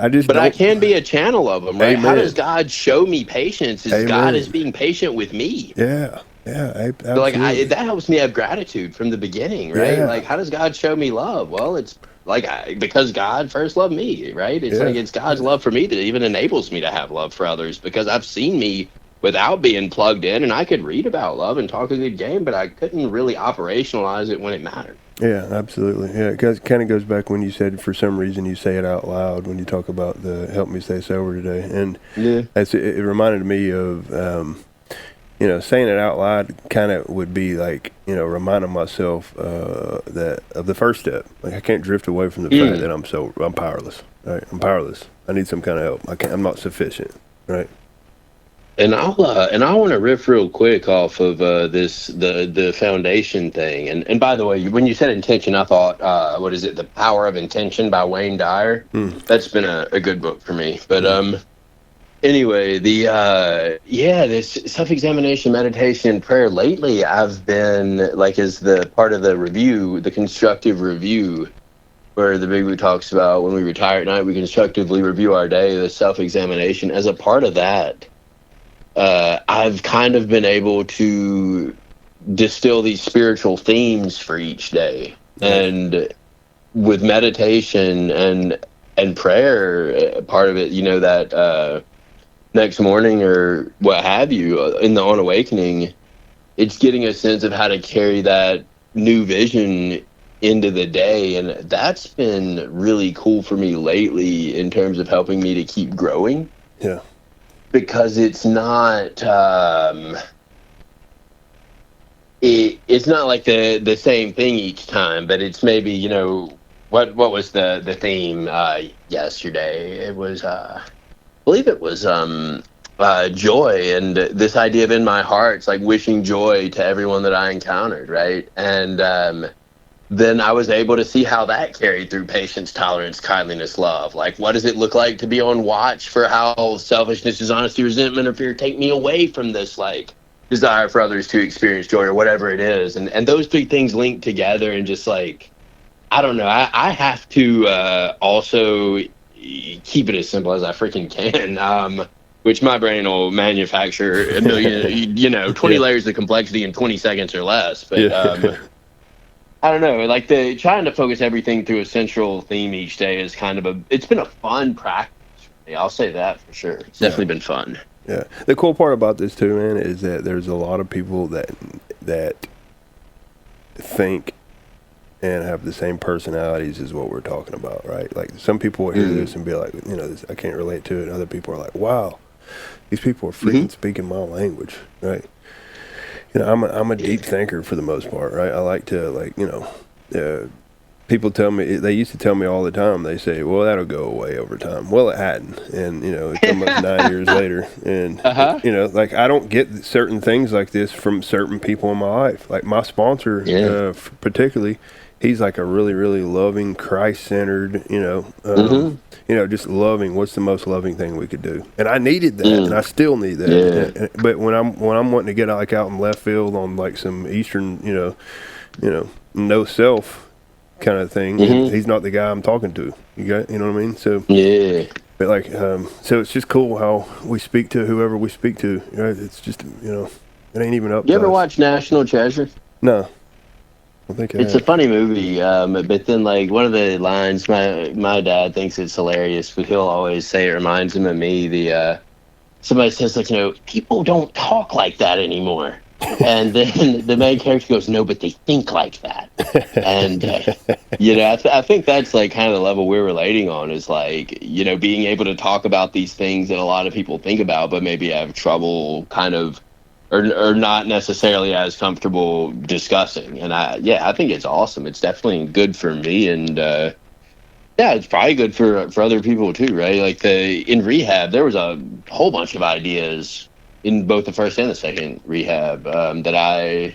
just. But don't. I can be a channel of them, right? Amen. How does God show me patience? God is being patient with me. Yeah. Yeah, absolutely. So like that helps me have gratitude from the beginning, right? Yeah. Like, how does God show me love? Well, it's like because God first loved me, right? It's like it's God's love for me that even enables me to have love for others, because I've seen me without being plugged in, and I could read about love and talk a good game, but I couldn't really operationalize it when it mattered. Yeah, absolutely. Yeah, it kind of goes back when you said for some reason you say it out loud when you talk about the help me stay sober today, and it reminded me of. Saying it out loud kind of would be like, reminding myself that of the first step. Like, I can't drift away from the fact that I'm powerless. Right? I'm powerless. I need some kind of help. I'm not sufficient. Right. And I want to riff real quick off of the foundation thing. And by the way, when you said intention, I thought, what is it? The Power of Intention by Wayne Dyer. That's been a good book for me. But anyway, this self-examination, meditation, and prayer lately, I've been like, as the part of the review, the constructive review, where the Big Book talks about when we retire at night, we constructively review our day, the self-examination. As a part of that, I've kind of been able to distill these spiritual themes for each day. And with meditation and prayer, part of it, that next morning or what have you, on awakening, it's getting a sense of how to carry that new vision into the day. And that's been really cool for me lately in terms of helping me to keep growing. Yeah. Because it's not it's not like the same thing each time, but it's maybe, what was the theme yesterday? It was I believe it was joy, and this idea of in my heart, it's like wishing joy to everyone that I encountered, right? And then I was able to see how that carried through patience, tolerance, kindliness, love. Like, what does it look like to be on watch for how selfishness, dishonesty, resentment, or fear take me away from this, like, desire for others to experience joy or whatever it is? And those three things link together, and just like, I don't know, I have to also keep it as simple as I freaking can, which my brain will manufacture a million, 20 layers of complexity in 20 seconds or less. But I don't know, like trying to focus everything through a central theme each day is it's been a fun practice for me. I'll say that for sure. It's definitely been fun. Yeah. The cool part about this too, man, is that there's a lot of people that think and have the same personalities as what we're talking about, right? Like, some people will hear this and be like, I can't relate to it. And other people are like, wow, these people are freaking speaking my language, right? I'm a deep thinker for the most part, right? I like to, people tell me, they used to tell me all the time, they say, well, that'll go away over time. Well, it hadn't. And, it came up 9 years later. And, I don't get certain things like this from certain people in my life. Like, my sponsor, particularly, he's like a really, really loving, Christ-centered, just loving. What's the most loving thing we could do? And I needed that, and I still need that. Yeah. But when I'm wanting to get like out in left field on like some Eastern, no self kind of thing, he's not the guy I'm talking to. You know what I mean? So but like, so it's just cool how we speak to whoever we speak to. It's just, it ain't even up. You ever watch National Treasure? No. I think It's a funny movie, but then like one of the lines, my dad thinks it's hilarious, but he'll always say it reminds him of me. Somebody says like, people don't talk like that anymore, and then the main character goes, no, but they think like that, and I think that's like kind of the level we're relating on is like being able to talk about these things that a lot of people think about, but maybe have trouble kind of. Or not necessarily as comfortable discussing, and I think it's awesome. It's definitely good for me, and it's probably good for other people too, right? Like in rehab, there was a whole bunch of ideas in both the first and the second rehab that I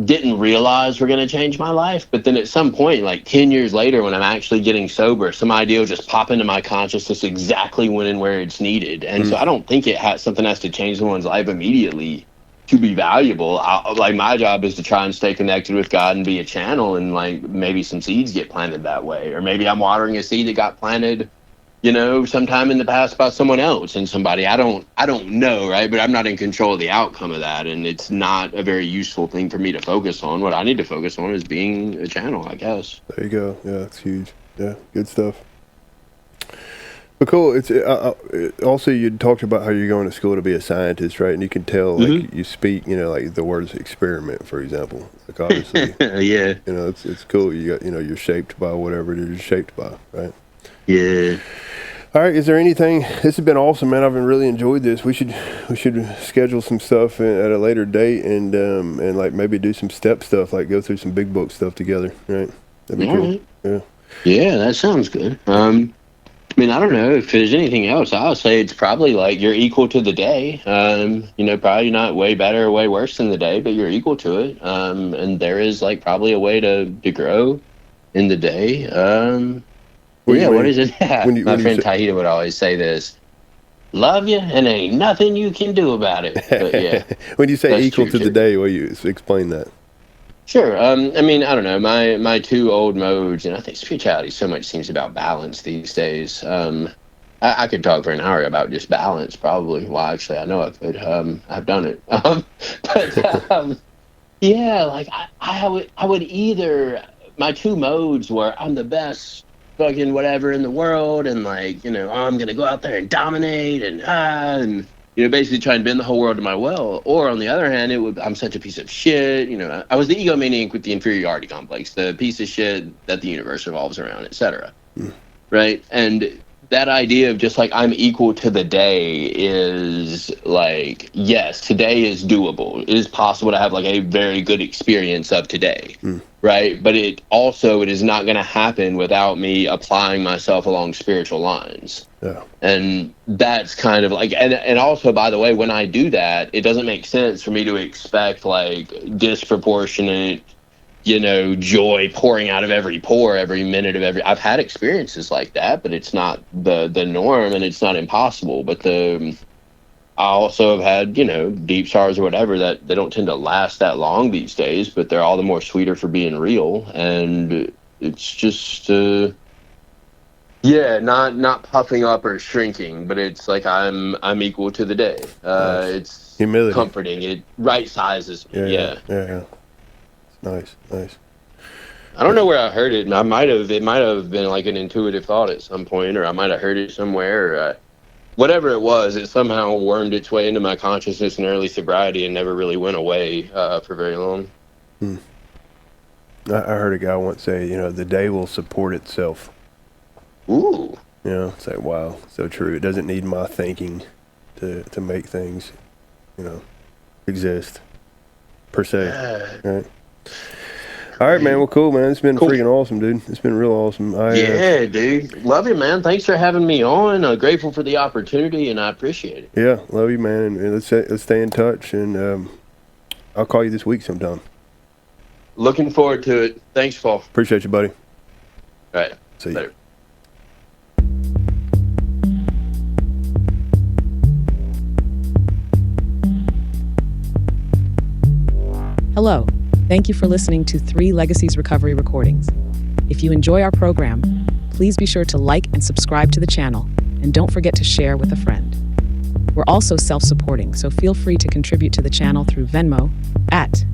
didn't realize were going to change my life. But then at some point, like 10 years later, when I'm actually getting sober, some idea will just pop into my consciousness exactly when and where it's needed. And so I don't think something has to change someone's life immediately to be valuable. Like my job is to try and stay connected with God and be a channel, and like maybe some seeds get planted that way. Or maybe I'm watering a seed that got planted sometime in the past by someone else and somebody. I don't know, right? But I'm not in control of the outcome of that, and it's not a very useful thing for me to focus on. What I need to focus on is being a channel, I guess. There you go. Yeah, it's huge. Yeah, good stuff. But cool. It's also you talked about how you're going to school to be a scientist, right? And you can tell, like you speak, like the words experiment, for example. Like obviously, yeah. It's cool. You got, you're shaped by whatever it is you're shaped by, right? Yeah. All right. Is there anything? This has been awesome, man. I've been really enjoyed this. We should schedule some stuff at a later date and like maybe do some step stuff, like go through some big book stuff together. Right? That'd be cool. Right. Yeah. Yeah, that sounds good. I don't know if there's anything else. I'll say it's probably like you're equal to the day. Probably not way better or way worse than the day, but you're equal to it. And there is like probably a way to grow in the day. What is it? My friend Tahita would always say this: "Love you, and ain't nothing you can do about it." But yeah, when you say equal to the day, you explain that? Sure. I don't know. My two old modes, and I think spirituality so much seems about balance these days. I could talk for an hour about just balance, probably. Well, actually, I know I could. I've done it. Like I would either, my two modes were I'm the best fucking whatever in the world, and like I'm gonna go out there and dominate and basically try and bend the whole world to my will. Or on the other hand, I'm such a piece of shit. I was the egomaniac with the inferiority complex, the piece of shit that the universe revolves around, etc. Right? And that idea of just like I'm equal to the day is like, yes, today is doable. It is possible to have like a very good experience of today. Right? But it is not going to happen without me applying myself along spiritual lines. Yeah. And that's kind of like, and also, by the way, when I do that, it doesn't make sense for me to expect like disproportionate, joy pouring out of every pore, every minute of I've had experiences like that, but it's not the norm, and it's not impossible. But I also have had, deep sorrows or whatever that they don't tend to last that long these days, but they're all the more sweeter for being real. And it's just, not puffing up or shrinking, but it's like I'm equal to the day. Nice. It's humility, comforting. It right sizes me. Yeah. Nice. I don't know where I heard it. It might have been like an intuitive thought at some point, or I might have heard it somewhere. Or, whatever it was, it somehow wormed its way into my consciousness in early sobriety and never really went away for very long. I heard a guy once say, the day will support itself. Ooh. It's like, wow, so true. It doesn't need my thinking to make things, exist, per se. Right? All right, man. Well, cool, man. It's been freaking awesome, dude. It's been real awesome. Dude. Love you, man. Thanks for having me on. Grateful for the opportunity, and I appreciate it. Yeah, love you, man. And let's stay in touch, and I'll call you this week sometime. Looking forward to it. Thanks, Paul. Appreciate you, buddy. All right. See you. Later. Hello. Thank you for listening to 3 Legacies Recovery Recordings. If you enjoy our program, please be sure to like and subscribe to the channel, and don't forget to share with a friend. We're also self-supporting, so feel free to contribute to the channel through Venmo at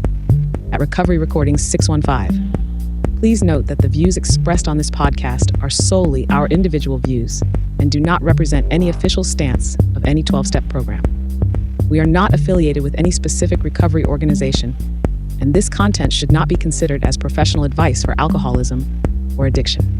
at Recovery Recordings 615. Please note that the views expressed on this podcast are solely our individual views and do not represent any official stance of any 12-step program. We are not affiliated with any specific recovery organization, and this content should not be considered as professional advice for alcoholism or addiction.